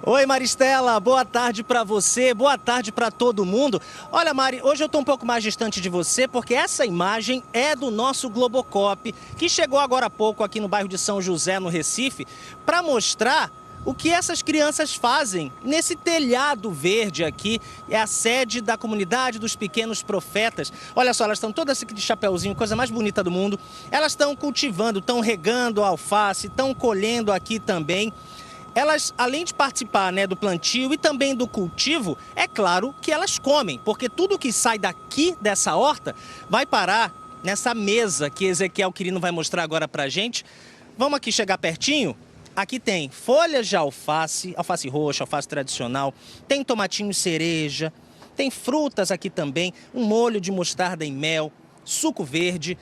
Oi, Maristela, boa tarde para você, boa tarde para todo mundo. Olha, Mari, hoje eu estou um pouco mais distante de você porque essa imagem é do nosso Globocop, que chegou agora há pouco aqui no bairro de São José, no Recife, para mostrar o que essas crianças fazem nesse telhado verde aqui. É a sede da comunidade dos Pequenos Profetas. Olha só, elas estão todas aqui de chapeuzinho, coisa mais bonita do mundo. Elas estão cultivando, estão regando a alface, estão colhendo aqui também. Elas, além de participar, né, do plantio e também do cultivo, é claro que elas comem, porque tudo que sai daqui dessa horta vai parar nessa mesa que Ezequiel Quirino vai mostrar agora pra gente. Vamos aqui chegar pertinho. Aqui tem folhas de alface, alface roxa, alface tradicional, tem tomatinho cereja, tem frutas aqui também, um molho de mostarda em mel, suco verde.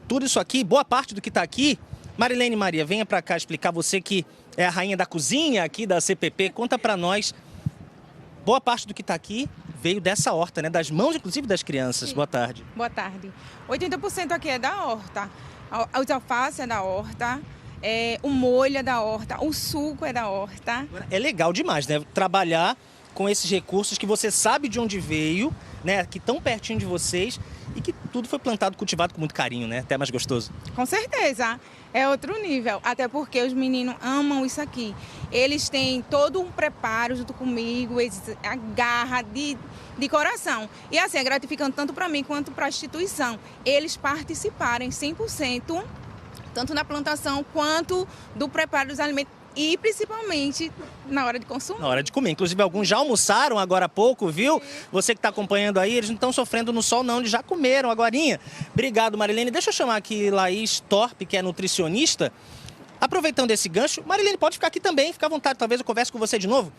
Tudo isso aqui, boa parte do que está aqui. Marilene Maria, venha para cá explicar, você que é a rainha da cozinha aqui da CPP, conta para nós. Boa parte do que está aqui veio dessa horta, né? Das mãos, inclusive, das crianças. Sim. Boa tarde. Boa tarde. 80% aqui é da horta. Os alface é da horta, o molho é da horta, o suco é da horta. É legal demais, né? Trabalhar com esses recursos que você sabe de onde veio, né? Que tão pertinho de vocês e que tudo foi plantado, cultivado com muito carinho, né? Até mais gostoso. Com certeza. É outro nível, até porque os meninos amam isso aqui. Eles têm todo um preparo junto comigo, a garra de coração. E assim, é gratificante tanto para mim quanto para a instituição. Eles participarem 100%, tanto na plantação quanto do preparo dos alimentos. E principalmente na hora de consumir. Na hora de comer. Inclusive, alguns já almoçaram agora há pouco, viu? Você que está acompanhando aí, eles não estão sofrendo no sol, não. Eles já comeram agorinha. Obrigado, Marilene. Deixa eu chamar aqui Laís Torpe, que é nutricionista. Aproveitando esse gancho, Marilene, pode ficar aqui também. Fica à vontade, talvez eu converse com você de novo.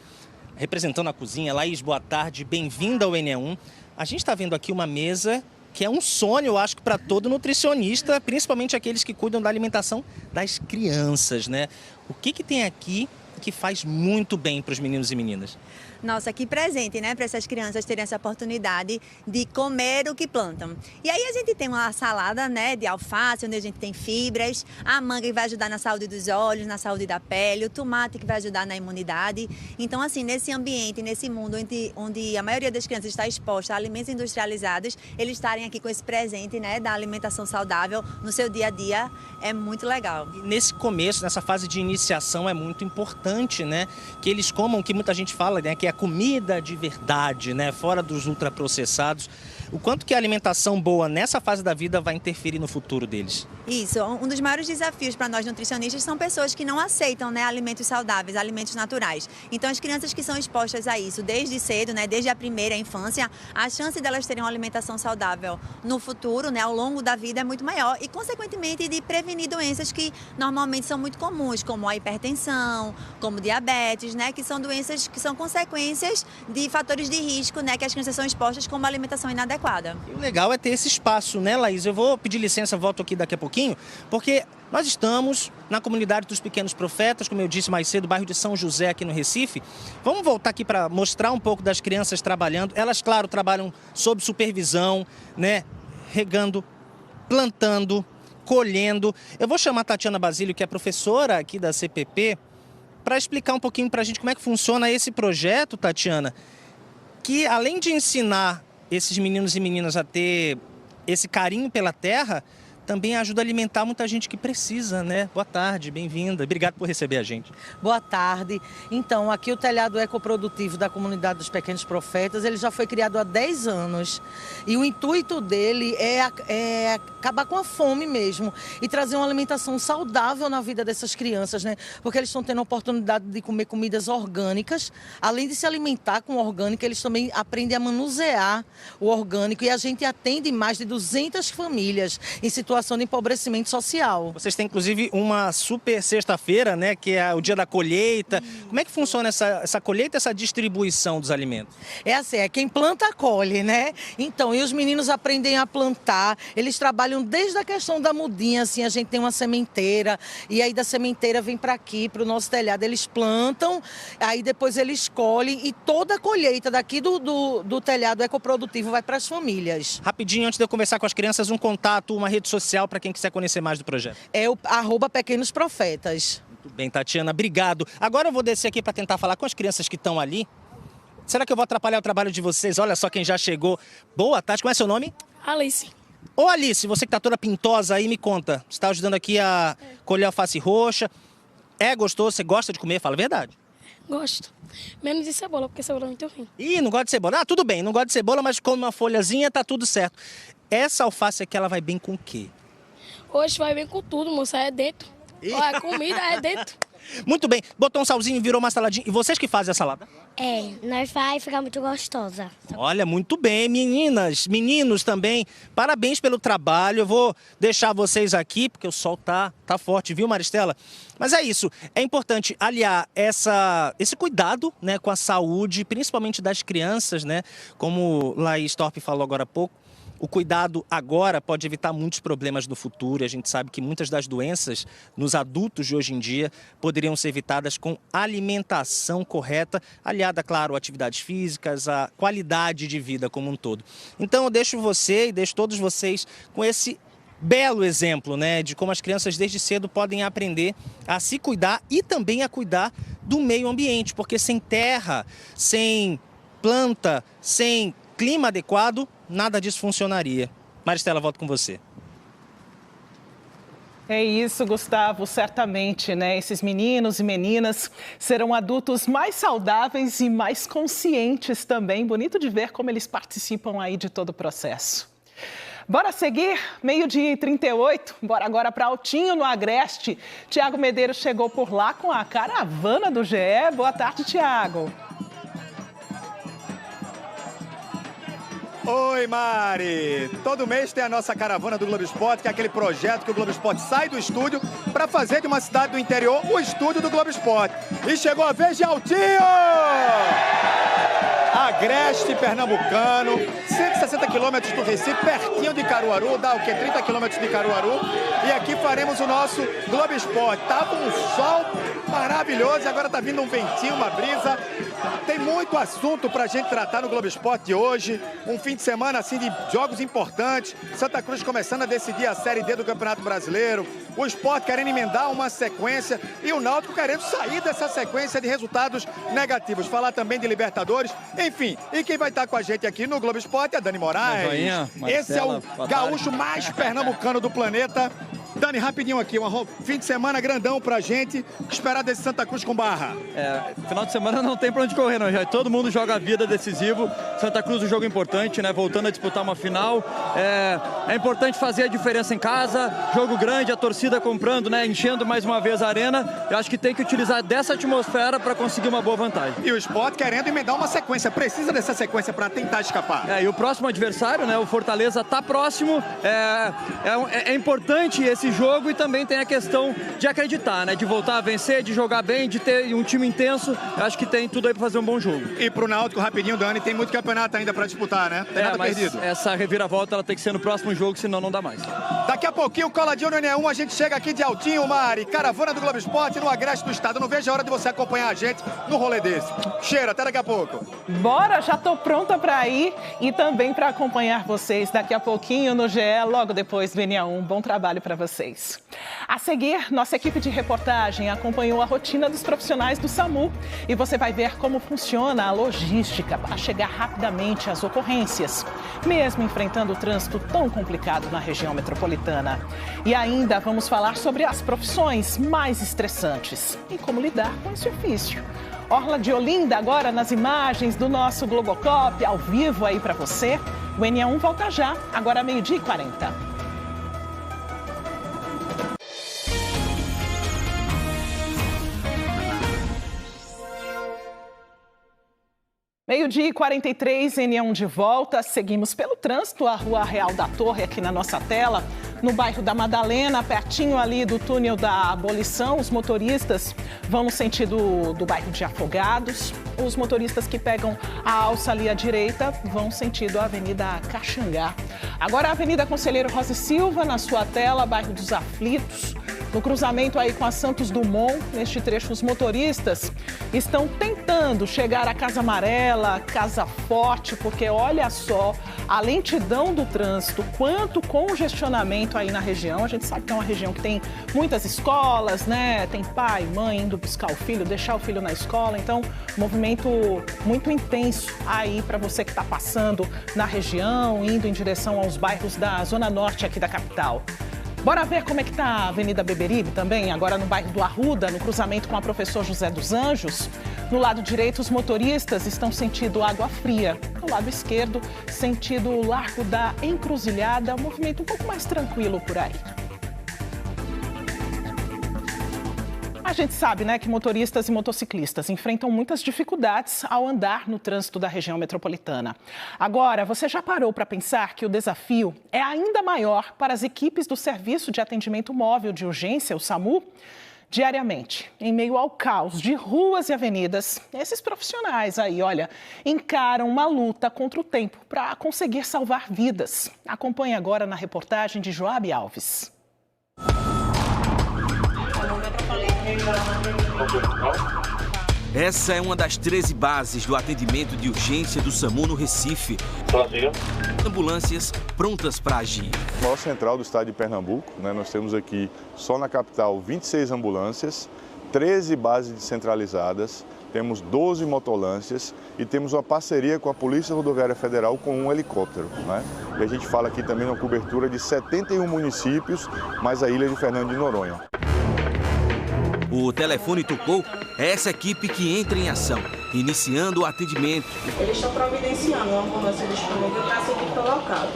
Representando a cozinha, Laís, boa tarde. Bem-vinda ao NE1. A gente está vendo aqui uma mesa que é um sonho, eu acho, que para todo nutricionista, principalmente aqueles que cuidam da alimentação das crianças, né? O que tem aqui que faz muito bem para os meninos e meninas. Nossa, que presente, né, para essas crianças terem essa oportunidade de comer o que plantam. E aí a gente tem uma salada, né, de alface, onde a gente tem fibras, a manga que vai ajudar na saúde dos olhos, na saúde da pele, o tomate que vai ajudar na imunidade. Então, assim, nesse ambiente, nesse mundo onde a maioria das crianças está exposta a alimentos industrializados, eles estarem aqui com esse presente, né, da alimentação saudável no seu dia a dia é muito legal. E nesse começo, nessa fase de iniciação, é muito importante, né, que eles comam o que muita gente fala, né, que é comida de verdade, né, fora dos ultraprocessados. O quanto que a alimentação boa nessa fase da vida vai interferir no futuro deles? Isso, um dos maiores desafios para nós nutricionistas são pessoas que não aceitam, né, alimentos saudáveis, alimentos naturais. Então as crianças que são expostas a isso desde cedo, né, desde a primeira infância, a chance delas terem uma alimentação saudável no futuro, né, ao longo da vida é muito maior e consequentemente de prevenir doenças que normalmente são muito comuns, como a hipertensão, como diabetes, né, que são doenças que são consequências de fatores de risco, né, que as crianças são expostas como alimentação inadequada. E o legal é ter esse espaço, né, Laís? Eu vou pedir licença, volto aqui daqui a pouquinho, porque nós estamos na comunidade dos Pequenos Profetas, como eu disse mais cedo, bairro de São José, aqui no Recife. Vamos voltar aqui para mostrar um pouco das crianças trabalhando. Elas, claro, trabalham sob supervisão, né, regando, plantando, colhendo. Eu vou chamar a Tatiana Basílio, que é professora aqui da CPP, para explicar um pouquinho para a gente como é que funciona esse projeto, Tatiana, que além de ensinar esses meninos e meninas a ter esse carinho pela terra, também ajuda a alimentar muita gente que precisa, né? Boa tarde, bem-vinda. Obrigado por receber a gente. Boa tarde. Então, aqui o telhado ecoprodutivo da comunidade dos Pequenos Profetas, ele já foi criado há 10 anos. E o intuito dele é acabar com a fome mesmo e trazer uma alimentação saudável na vida dessas crianças, né? Porque eles estão tendo a oportunidade de comer comidas orgânicas. Além de se alimentar com orgânico, eles também aprendem a manusear o orgânico. E a gente atende mais de 200 famílias em situação de empobrecimento social. Vocês têm, inclusive, uma super sexta-feira, né, que é o dia da colheita. Como é que funciona essa colheita, essa distribuição dos alimentos? É assim, é quem planta, colhe, né? Então, e os meninos aprendem a plantar, eles trabalham desde a questão da mudinha, assim, a gente tem uma sementeira, e aí da sementeira vem para aqui, para o nosso telhado, eles plantam, aí depois eles colhem, e toda a colheita daqui do telhado ecoprodutivo vai para as famílias. Rapidinho, antes de eu conversar com as crianças, um contato, uma rede social para quem quiser conhecer mais do projeto. É o @Pequenos Profetas. Muito bem, Tatiana, obrigado. Agora eu vou descer aqui para tentar falar com as crianças que estão ali. Será que eu vou atrapalhar o trabalho de vocês? Olha só quem já chegou. Boa tarde, qual é seu nome? Alice. Ô Alice, você que está toda pintosa aí, me conta. Você está ajudando aqui a colher alface roxa. É gostoso? Você gosta de comer? Fala a verdade. Gosto. Menos de cebola, porque cebola é muito ruim. Ih, não gosta de cebola? Ah, tudo bem, não gosta de cebola, mas come uma folhazinha, tá tudo certo. Essa alface aqui, ela vai bem com o quê? Hoje vai bem com tudo, moça, é dentro. Olha, a comida é dentro. Muito bem, botou um salzinho, virou uma saladinha. E vocês que fazem a salada? É, nós faz ficar muito gostosa. Olha, muito bem, meninas, meninos também. Parabéns pelo trabalho. Eu vou deixar vocês aqui, porque o sol tá forte, viu, Maristela? Mas é isso, é importante aliar esse cuidado, né, com a saúde, principalmente das crianças, né? Como Laís Torpe falou agora há pouco. O cuidado agora pode evitar muitos problemas no futuro. A gente sabe que muitas das doenças nos adultos de hoje em dia poderiam ser evitadas com alimentação correta, aliada, claro, a atividades físicas, a qualidade de vida como um todo. Então eu deixo você e deixo todos vocês com esse belo exemplo, né, de como as crianças desde cedo podem aprender a se cuidar e também a cuidar do meio ambiente, porque sem terra, sem planta, sem clima adequado, nada disso funcionaria. Maristela, volto com você. É isso, Gustavo, certamente, né? Esses meninos e meninas serão adultos mais saudáveis e mais conscientes também. Bonito de ver como eles participam aí de todo o processo. Bora seguir? 12h38, bora agora para Altinho, no Agreste. Tiago Medeiros chegou por lá com a caravana do GE. Boa tarde, Tiago. Oi, Mari! Todo mês tem a nossa caravana do Globo Esporte, que é aquele projeto que o Globo Esporte sai do estúdio para fazer de uma cidade do interior o estúdio do Globo Esporte. E chegou a vez de Altinho! Agreste pernambucano, 160 quilômetros do Recife, pertinho de Caruaru, dá o quê? 30 quilômetros de Caruaru. E aqui faremos o nosso Globo Esporte. Tá com um sol maravilhoso. maravilhoso e agora tá vindo um ventinho, uma brisa. Tem muito assunto pra gente tratar no Globo Esporte de hoje. Um fim de semana, assim, de jogos importantes. Santa Cruz começando a decidir a Série D do Campeonato Brasileiro. O Sport querendo emendar uma sequência e o Náutico querendo sair dessa sequência de resultados negativos. Falar também de Libertadores. Enfim, e quem vai estar com a gente aqui no Globo Esporte é Dani Moraes. Joinha, Marcela, esse é o gaúcho mais pernambucano do planeta. Dani, rapidinho aqui, um fim de semana grandão pra gente, esperar desse Santa Cruz com Barra. Final de semana não tem pra onde correr, não. Já todo mundo joga a vida decisivo. Santa Cruz, um jogo importante, né? Voltando a disputar uma final. É importante fazer a diferença em casa, jogo grande, a torcida comprando, né? Enchendo mais uma vez a arena. Eu acho que tem que utilizar dessa atmosfera para conseguir uma boa vantagem. E o Sport querendo emendar uma sequência, precisa dessa sequência para tentar escapar. E o próximo adversário, né? O Fortaleza tá próximo. É importante esse jogo e também tem a questão de acreditar, né? De voltar a vencer, de jogar bem, de ter um time intenso. Eu acho que tem tudo aí para fazer um bom jogo. E pro Náutico, rapidinho, Dani, tem muito campeonato ainda para disputar, né? Tem nada mas perdido. Essa reviravolta ela tem que ser no próximo jogo, senão não dá mais. Daqui a pouquinho, coladinho no N1, a gente chega aqui de Altinho, Mari, caravana do Globo Esporte no Agreste do Estado. Não vejo a hora de você acompanhar a gente no rolê desse. Cheiro, até daqui a pouco. Bora, já tô pronta para ir e também para acompanhar vocês daqui a pouquinho no GE, logo depois do NA1. Bom trabalho para vocês. A seguir, nossa equipe de reportagem acompanhou a rotina dos profissionais do SAMU e você vai ver como funciona a logística para chegar rapidamente às ocorrências, mesmo enfrentando o trânsito tão complicado na região metropolitana. E ainda vamos falar sobre as profissões mais estressantes e como lidar com esse ofício. Orla de Olinda agora nas imagens do nosso Globocop, ao vivo aí para você. O NA1 volta já, agora 12h40. Meio-dia e 43, NA1 de volta. Seguimos pelo trânsito, a Rua Real da Torre aqui na nossa tela, no bairro da Madalena, pertinho ali do túnel da Abolição. Os motoristas vão no sentido do bairro de Afogados. Os motoristas que pegam a alça ali à direita vão sentido a Avenida Caxangá. Agora a Avenida Conselheiro Rosa e Silva, na sua tela, bairro dos Aflitos. No cruzamento aí com a Santos Dumont, neste trecho, os motoristas estão tentando chegar à Casa Amarela, Casa Forte, porque olha só a lentidão do trânsito, quanto congestionamento aí na região. A gente sabe que é uma região que tem muitas escolas, né? Tem pai, mãe indo buscar o filho, deixar o filho na escola. Então, movimento muito intenso aí para você que está passando na região, indo em direção aos bairros da Zona Norte aqui da capital. Bora ver como é que tá a Avenida Beberibe também, agora no bairro do Arruda, no cruzamento com a Professor José dos Anjos. No lado direito, os motoristas estão sentindo Água Fria. No lado esquerdo, sentido Largo da Encruzilhada, um movimento um pouco mais tranquilo por aí. A gente sabe, né, que motoristas e motociclistas enfrentam muitas dificuldades ao andar no trânsito da região metropolitana. Agora, você já parou para pensar que o desafio é ainda maior para as equipes do Serviço de Atendimento Móvel de Urgência, o SAMU? Diariamente, em meio ao caos de ruas e avenidas, esses profissionais aí, olha, encaram uma luta contra o tempo para conseguir salvar vidas. Acompanhe agora na reportagem de Joabe Alves. Essa é uma das 13 bases do atendimento de urgência do SAMU no Recife. Ambulâncias prontas para agir. Maior central do estado de Pernambuco, né? Nós temos aqui, só na capital, 26 ambulâncias, 13 bases descentralizadas, temos 12 motolâncias e temos uma parceria com a Polícia Rodoviária Federal com um helicóptero, né? E a gente fala aqui também uma cobertura de 71 municípios, mais a ilha de Fernando de Noronha. O telefone tocou, é essa equipe que entra em ação, iniciando o atendimento. Eles estão providenciando uma ambulância disponível para seguir para o local.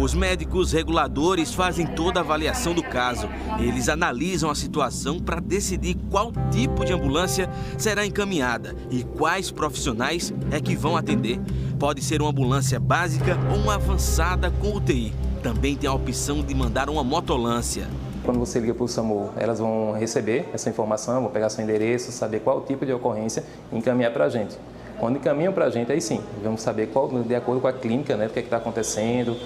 Os médicos reguladores fazem toda a avaliação do caso. Eles analisam a situação para decidir qual tipo de ambulância será encaminhada e quais profissionais é que vão atender. Pode ser uma ambulância básica ou uma avançada com UTI. Também tem a opção de mandar uma motolância. Quando você liga para o SAMU, elas vão receber essa informação, vão pegar seu endereço, saber qual tipo de ocorrência e encaminhar para a gente. Quando encaminham para a gente, aí sim, vamos saber qual, de acordo com a clínica, né, o que está acontecendo,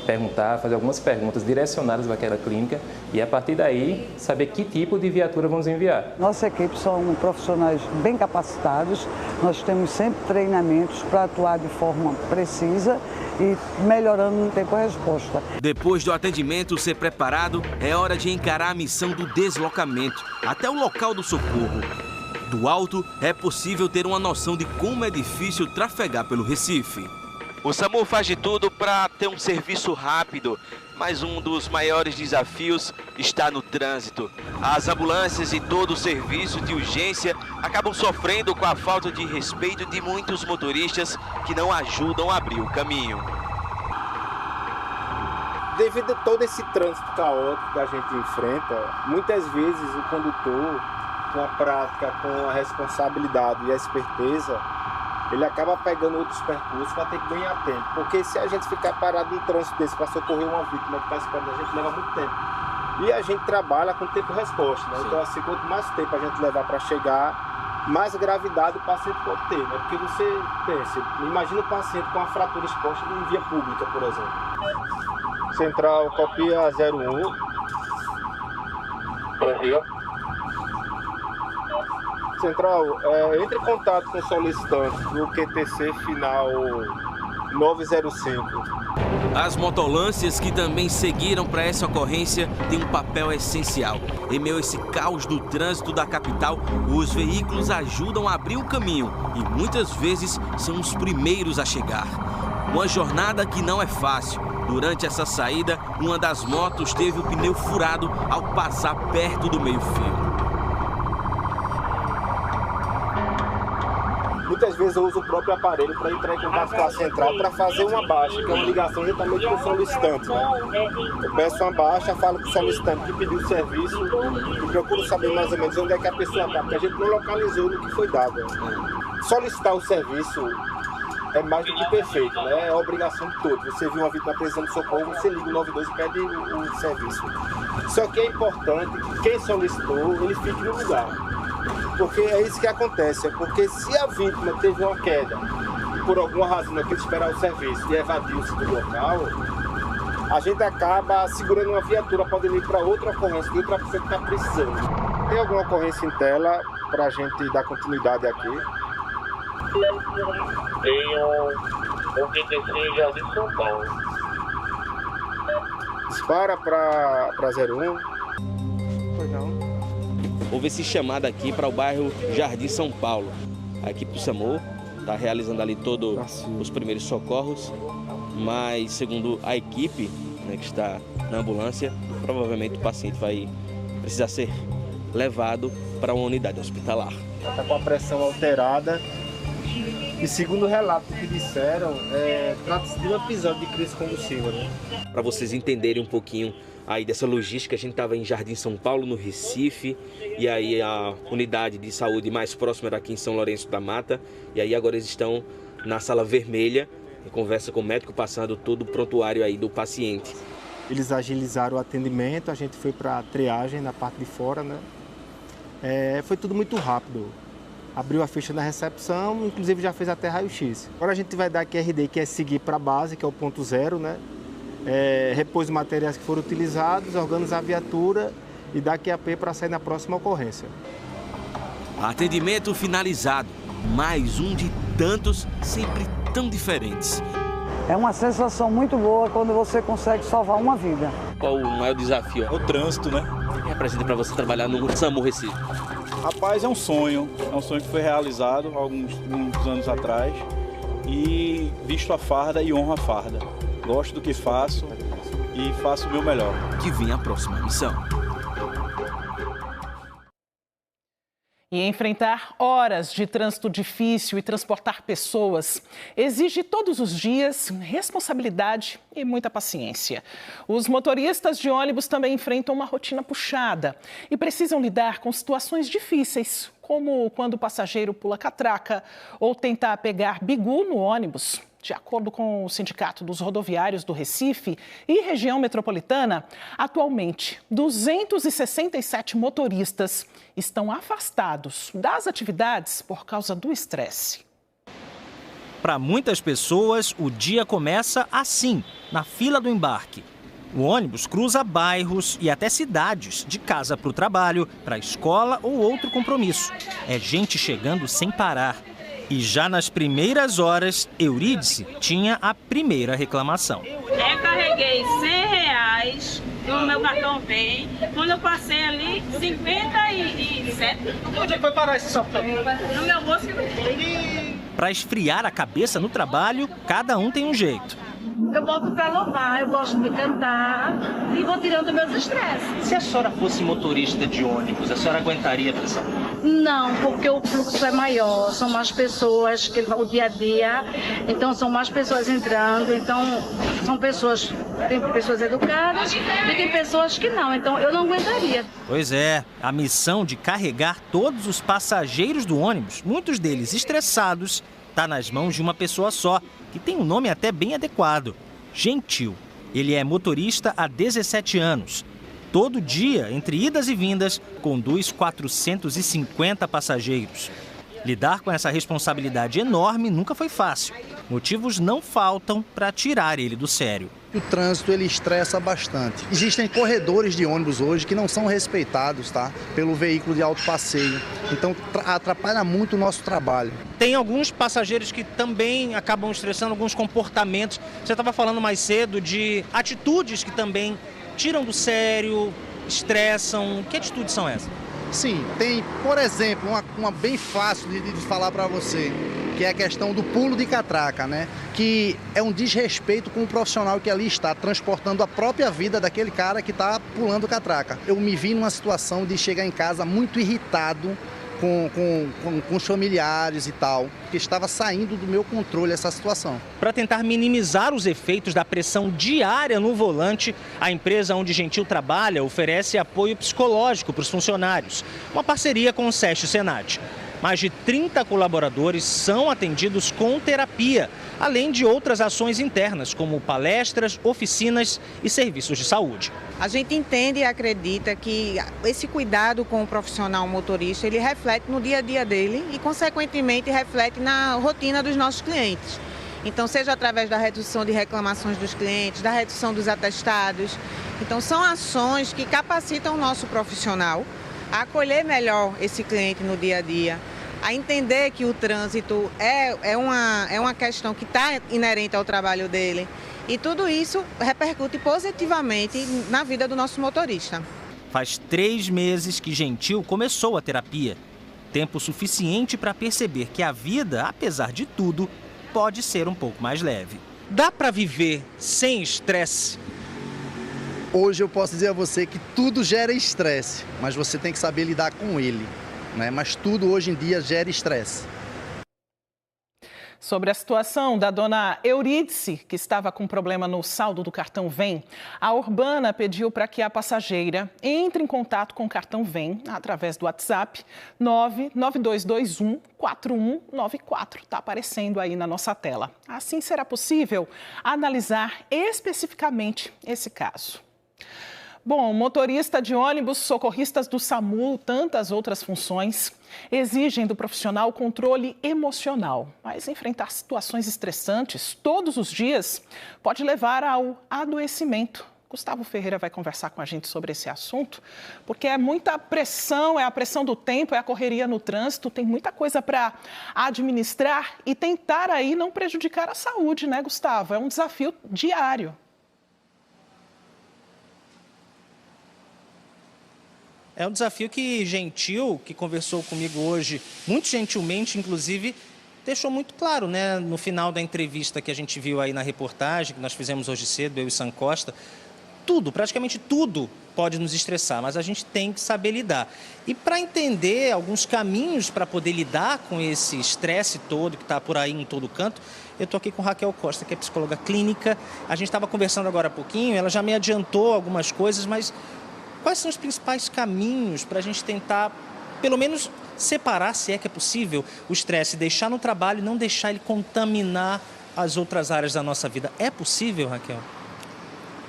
perguntar, fazer algumas perguntas direcionadas para aquela clínica e a partir daí saber que tipo de viatura vamos enviar. Nossa equipe são profissionais bem capacitados, nós temos sempre treinamentos para atuar de forma precisa e melhorando no tempo-resposta. Depois do atendimento ser preparado, é hora de encarar a missão do deslocamento até o local do socorro. Do alto, é possível ter uma noção de como é difícil trafegar pelo Recife. O SAMU faz de tudo para ter um serviço rápido, mas um dos maiores desafios está no trânsito. As ambulâncias e todo o serviço de urgência acabam sofrendo com a falta de respeito de muitos motoristas que não ajudam a abrir o caminho. Devido a todo esse trânsito caótico que a gente enfrenta, muitas vezes o condutor, com a prática, com a responsabilidade e a esperteza, ele acaba pegando outros percursos para ter que ganhar tempo. Porque se a gente ficar parado em trânsito desse para socorrer uma vítima que está esperando a gente, leva muito tempo. E a gente trabalha com tempo-resposta, né? Então, assim, quanto mais tempo a gente levar para chegar, mais gravidade o paciente pode ter, né? Porque você pensa, imagina o paciente com a fratura exposta em via pública, por exemplo. Central, copia 01. Brasil. Central, entre em contato com o solicitante do QTC final 905. As motolâncias que também seguiram para essa ocorrência têm um papel essencial. Em meio a esse caos do trânsito da capital, os veículos ajudam a abrir o caminho e muitas vezes são os primeiros a chegar. Uma jornada que não é fácil. Durante essa saída, uma das motos teve o pneu furado ao passar perto do meio-fio. Muitas vezes eu uso o próprio aparelho para entrar em contato com a central para fazer uma baixa, que é uma ligação justamente com o solicitante, né? Eu peço uma baixa, falo com o solicitante que pediu o serviço e procuro saber mais ou menos onde é que a pessoa está, porque a gente não localizou no que foi dado. Solicitar o serviço é mais do que perfeito, né? É a obrigação de todos. Você viu uma vítima precisando de socorro, você liga o 92 e pede o serviço. Só que é importante que quem solicitou, ele fique no lugar. Porque é isso que acontece, é porque se a vítima teve uma queda e por alguma razão não quis esperar o serviço e evadiu-se do local, a gente acaba segurando uma viatura, podendo ir para outra ocorrência de outra pessoa que está precisando. Tem alguma ocorrência em tela para a gente dar continuidade aqui? Tem um QTC em Jardim São Paulo. Dispara para 01. Pois não. Houve esse chamado aqui para o bairro Jardim São Paulo. A equipe do SAMU está realizando ali todos os primeiros socorros, mas segundo a equipe, né, que está na ambulância, provavelmente o paciente vai precisar ser levado para uma unidade hospitalar. Está com a pressão alterada e segundo o relato que disseram, trata-se de um episódio de crise convulsiva, né? Para vocês entenderem um pouquinho aí dessa logística, a gente estava em Jardim São Paulo, no Recife, e aí a unidade de saúde mais próxima era aqui em São Lourenço da Mata, e aí agora eles estão na sala vermelha, em conversa com o médico, passando todo o prontuário aí do paciente. Eles agilizaram o atendimento, a gente foi para a triagem na parte de fora, né? Foi tudo muito rápido. Abriu a ficha na recepção, inclusive já fez até raio-x. Agora a gente vai dar QRD, que é seguir para a base, que é o ponto zero, né? Repôs os materiais que foram utilizados, organizar a viatura e dar QAP para sair na próxima ocorrência. Atendimento finalizado. Mais um de tantos, sempre tão diferentes. É uma sensação muito boa quando você consegue salvar uma vida. Qual o maior desafio? É o trânsito, né? O que representa para você trabalhar no SAMU Recife? Rapaz, é um sonho que foi realizado há alguns anos atrás e visto a farda e honro a farda. Gosto do que faço e faço o meu melhor. Que vem a próxima missão. E enfrentar horas de trânsito difícil e transportar pessoas exige todos os dias responsabilidade e muita paciência. Os motoristas de ônibus também enfrentam uma rotina puxada e precisam lidar com situações difíceis, como quando o passageiro pula catraca ou tentar pegar bigu no ônibus. De acordo com o Sindicato dos Rodoviários do Recife e região metropolitana, atualmente 267 motoristas estão afastados das atividades por causa do estresse. Para muitas pessoas, o dia começa assim, na fila do embarque. O ônibus cruza bairros e até cidades, de casa para o trabalho, para a escola ou outro compromisso. É gente chegando sem parar. E já nas primeiras horas, Eurídice tinha a primeira reclamação. Carreguei R$100 no meu cartão Vem. Quando eu passei ali, 57. Onde foi parar esse salpão? No meu bolso que não foi. Para esfriar a cabeça no trabalho, cada um tem um jeito. Eu boto pra louvar, eu gosto de cantar e vou tirando meus estresses. Se a senhora fosse motorista de ônibus, a senhora aguentaria a pressão? Não, porque o fluxo é maior, são mais pessoas, que o dia a dia, então são mais pessoas entrando, então são pessoas, tem pessoas educadas e tem pessoas que não, então eu não aguentaria. Pois é, a missão de carregar todos os passageiros do ônibus, muitos deles estressados, está nas mãos de uma pessoa só, que tem um nome até bem adequado, Gentil. Ele é motorista há 17 anos. Todo dia, entre idas e vindas, conduz 450 passageiros. Lidar com essa responsabilidade enorme nunca foi fácil. Motivos não faltam para tirar ele do sério. O trânsito ele estressa bastante. Existem corredores de ônibus hoje que não são respeitados, tá? Pelo veículo de alto passeio. Então atrapalha muito o nosso trabalho. Tem alguns passageiros que também acabam estressando, alguns comportamentos. Você estava falando mais cedo de atitudes que também tiram do sério, estressam. Que atitudes são essas? Sim, tem, por exemplo, uma bem fácil de falar para você, que é a questão do pulo de catraca, né? Que é um desrespeito com o profissional que ali está, transportando a própria vida daquele cara que está pulando catraca. Eu me vi numa situação de chegar em casa muito irritado com os familiares e tal, que estava saindo do meu controle essa situação. Para tentar minimizar os efeitos da pressão diária no volante, a empresa onde Gentil trabalha oferece apoio psicológico para os funcionários, uma parceria com o SESC Senat. Mais de 30 colaboradores são atendidos com terapia, além de outras ações internas, como palestras, oficinas e serviços de saúde. A gente entende e acredita que esse cuidado com o profissional motorista, ele reflete no dia a dia dele e, consequentemente, reflete na rotina dos nossos clientes. Então, seja através da redução de reclamações dos clientes, da redução dos atestados. Então, são ações que capacitam o nosso profissional a acolher melhor esse cliente no dia a dia, a entender que o trânsito é uma questão que está inerente ao trabalho dele. E tudo isso repercute positivamente na vida do nosso motorista. Faz 3 meses que Gentil começou a terapia. Tempo suficiente para perceber que a vida, apesar de tudo, pode ser um pouco mais leve. Dá para viver sem estresse? Hoje eu posso dizer a você que tudo gera estresse, mas você tem que saber lidar com ele, né? Mas tudo hoje em dia gera estresse. Sobre a situação da dona Eurídice, que estava com problema no saldo do cartão Vem, a Urbana pediu para que a passageira entre em contato com o cartão Vem através do WhatsApp 99221-4194. Está aparecendo aí na nossa tela. Assim será possível analisar especificamente esse caso. Bom, motorista de ônibus, socorristas do SAMU, tantas outras funções, exigem do profissional controle emocional. Mas enfrentar situações estressantes todos os dias pode levar ao adoecimento. Gustavo Ferreira vai conversar com a gente sobre esse assunto, porque é muita pressão, é a pressão do tempo, é a correria no trânsito, tem muita coisa para administrar e tentar aí não prejudicar a saúde, né, Gustavo? É um desafio diário. É um desafio que Gentil, que conversou comigo hoje, muito gentilmente, inclusive, deixou muito claro, né? No final da entrevista que a gente viu aí na reportagem, que nós fizemos hoje cedo, eu e Sam Costa, tudo, praticamente tudo pode nos estressar, mas a gente tem que saber lidar. E para entender alguns caminhos para poder lidar com esse estresse todo que está por aí em todo canto, eu estou aqui com Raquel Costa, que é psicóloga clínica. A gente estava conversando agora há pouquinho, ela já me adiantou algumas coisas, mas quais são os principais caminhos para a gente tentar, pelo menos, separar, se é que é possível, o estresse, deixar no trabalho e não deixar ele contaminar as outras áreas da nossa vida? É possível, Raquel?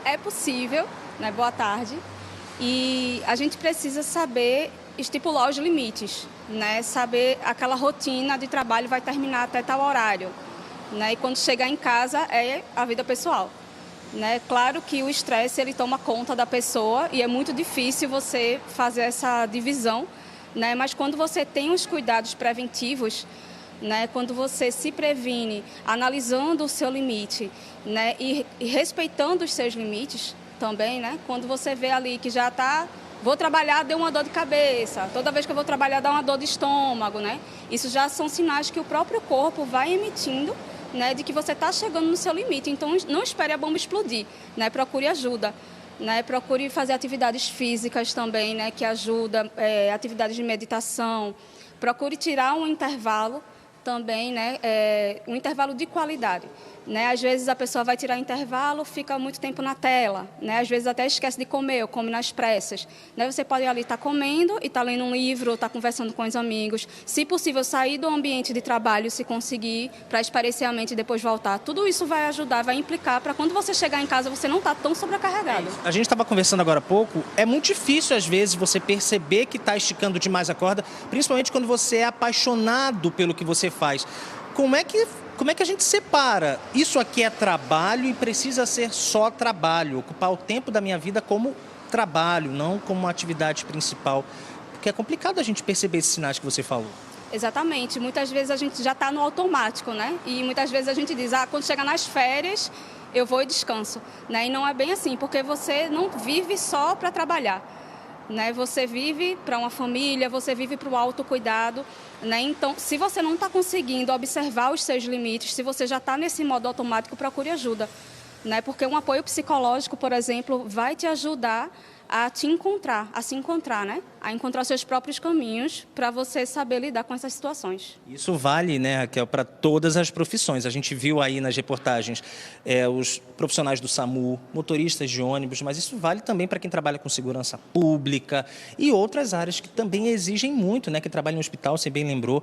É possível, né? Boa tarde. E a gente precisa saber estipular os limites, né? Saber aquela rotina de trabalho vai terminar até tal horário. né? E quando chegar em casa é a vida pessoal, né? Claro que o estresse ele toma conta da pessoa e é muito difícil você fazer essa divisão, né? Mas quando você tem os cuidados preventivos, né? Quando você se previne analisando o seu limite, né? E respeitando os seus limites também, né? Quando você vê ali que já está... Vou trabalhar, deu uma dor de cabeça. Toda vez que eu vou trabalhar, dá uma dor de estômago, né? Isso já são sinais que o próprio corpo vai emitindo, né, de que você está chegando no seu limite. Então, não espere a bomba explodir, né? Procure ajuda, né? Procure fazer atividades físicas também, né, que ajuda, atividades de meditação. Procure tirar um intervalo também, né, um intervalo de qualidade. Né? Às vezes a pessoa vai tirar intervalo, fica muito tempo na tela, né? Às vezes até esquece de comer, ou come nas pressas. Né? Você pode ali estar comendo e estar lendo um livro, ou estar conversando com os amigos. Se possível, sair do ambiente de trabalho, se conseguir, para espairecer a mente e depois voltar. Tudo isso vai ajudar, vai implicar para quando você chegar em casa, você não estar tão sobrecarregado. A gente estava conversando agora há pouco, é muito difícil às vezes você perceber que está esticando demais a corda, principalmente quando você é apaixonado pelo que você faz. Como é que a gente separa? Isso aqui é trabalho e precisa ser só trabalho, ocupar o tempo da minha vida como trabalho, não como uma atividade principal. Porque é complicado a gente perceber esses sinais que você falou. Exatamente. Muitas vezes a gente já está no automático, né? E muitas vezes a gente diz, quando chega nas férias, eu vou e descanso. Né? E não é bem assim, porque você não vive só para trabalhar. Né? Você vive para uma família, você vive para o autocuidado, né? Então, se você não está conseguindo observar os seus limites, se você já está nesse modo automático, procure ajuda, né? Porque um apoio psicológico, por exemplo, vai te ajudar a te encontrar, a se encontrar, né? A encontrar seus próprios caminhos para você saber lidar com essas situações. Isso vale, né, Raquel, para todas as profissões. A gente viu aí nas reportagens os profissionais do SAMU, motoristas de ônibus, mas isso vale também para quem trabalha com segurança pública e outras áreas que também exigem muito, né, que trabalha em hospital, você bem lembrou.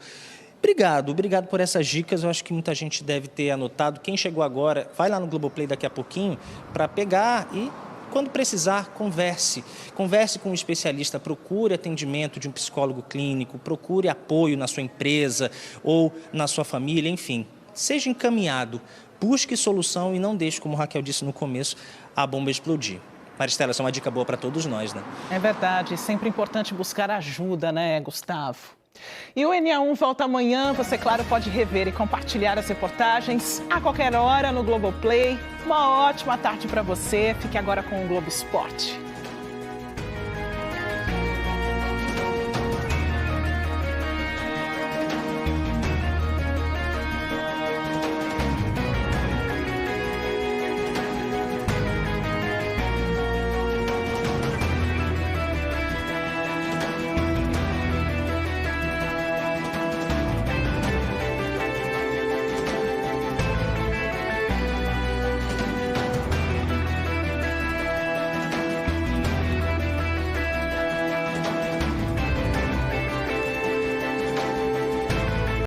Obrigado por essas dicas, eu acho que muita gente deve ter anotado. Quem chegou agora, vai lá no Globoplay daqui a pouquinho para pegar e... Quando precisar, converse com um especialista, procure atendimento de um psicólogo clínico, procure apoio na sua empresa ou na sua família, enfim. Seja encaminhado, busque solução e não deixe, como a Raquel disse no começo, a bomba explodir. Maristela, essa é uma dica boa para todos nós, né? É verdade, sempre importante buscar ajuda, né, Gustavo? E o NA1 volta amanhã. Você, claro, pode rever e compartilhar as reportagens a qualquer hora no Globoplay. Uma ótima tarde para você. Fique agora com o Globo Esporte.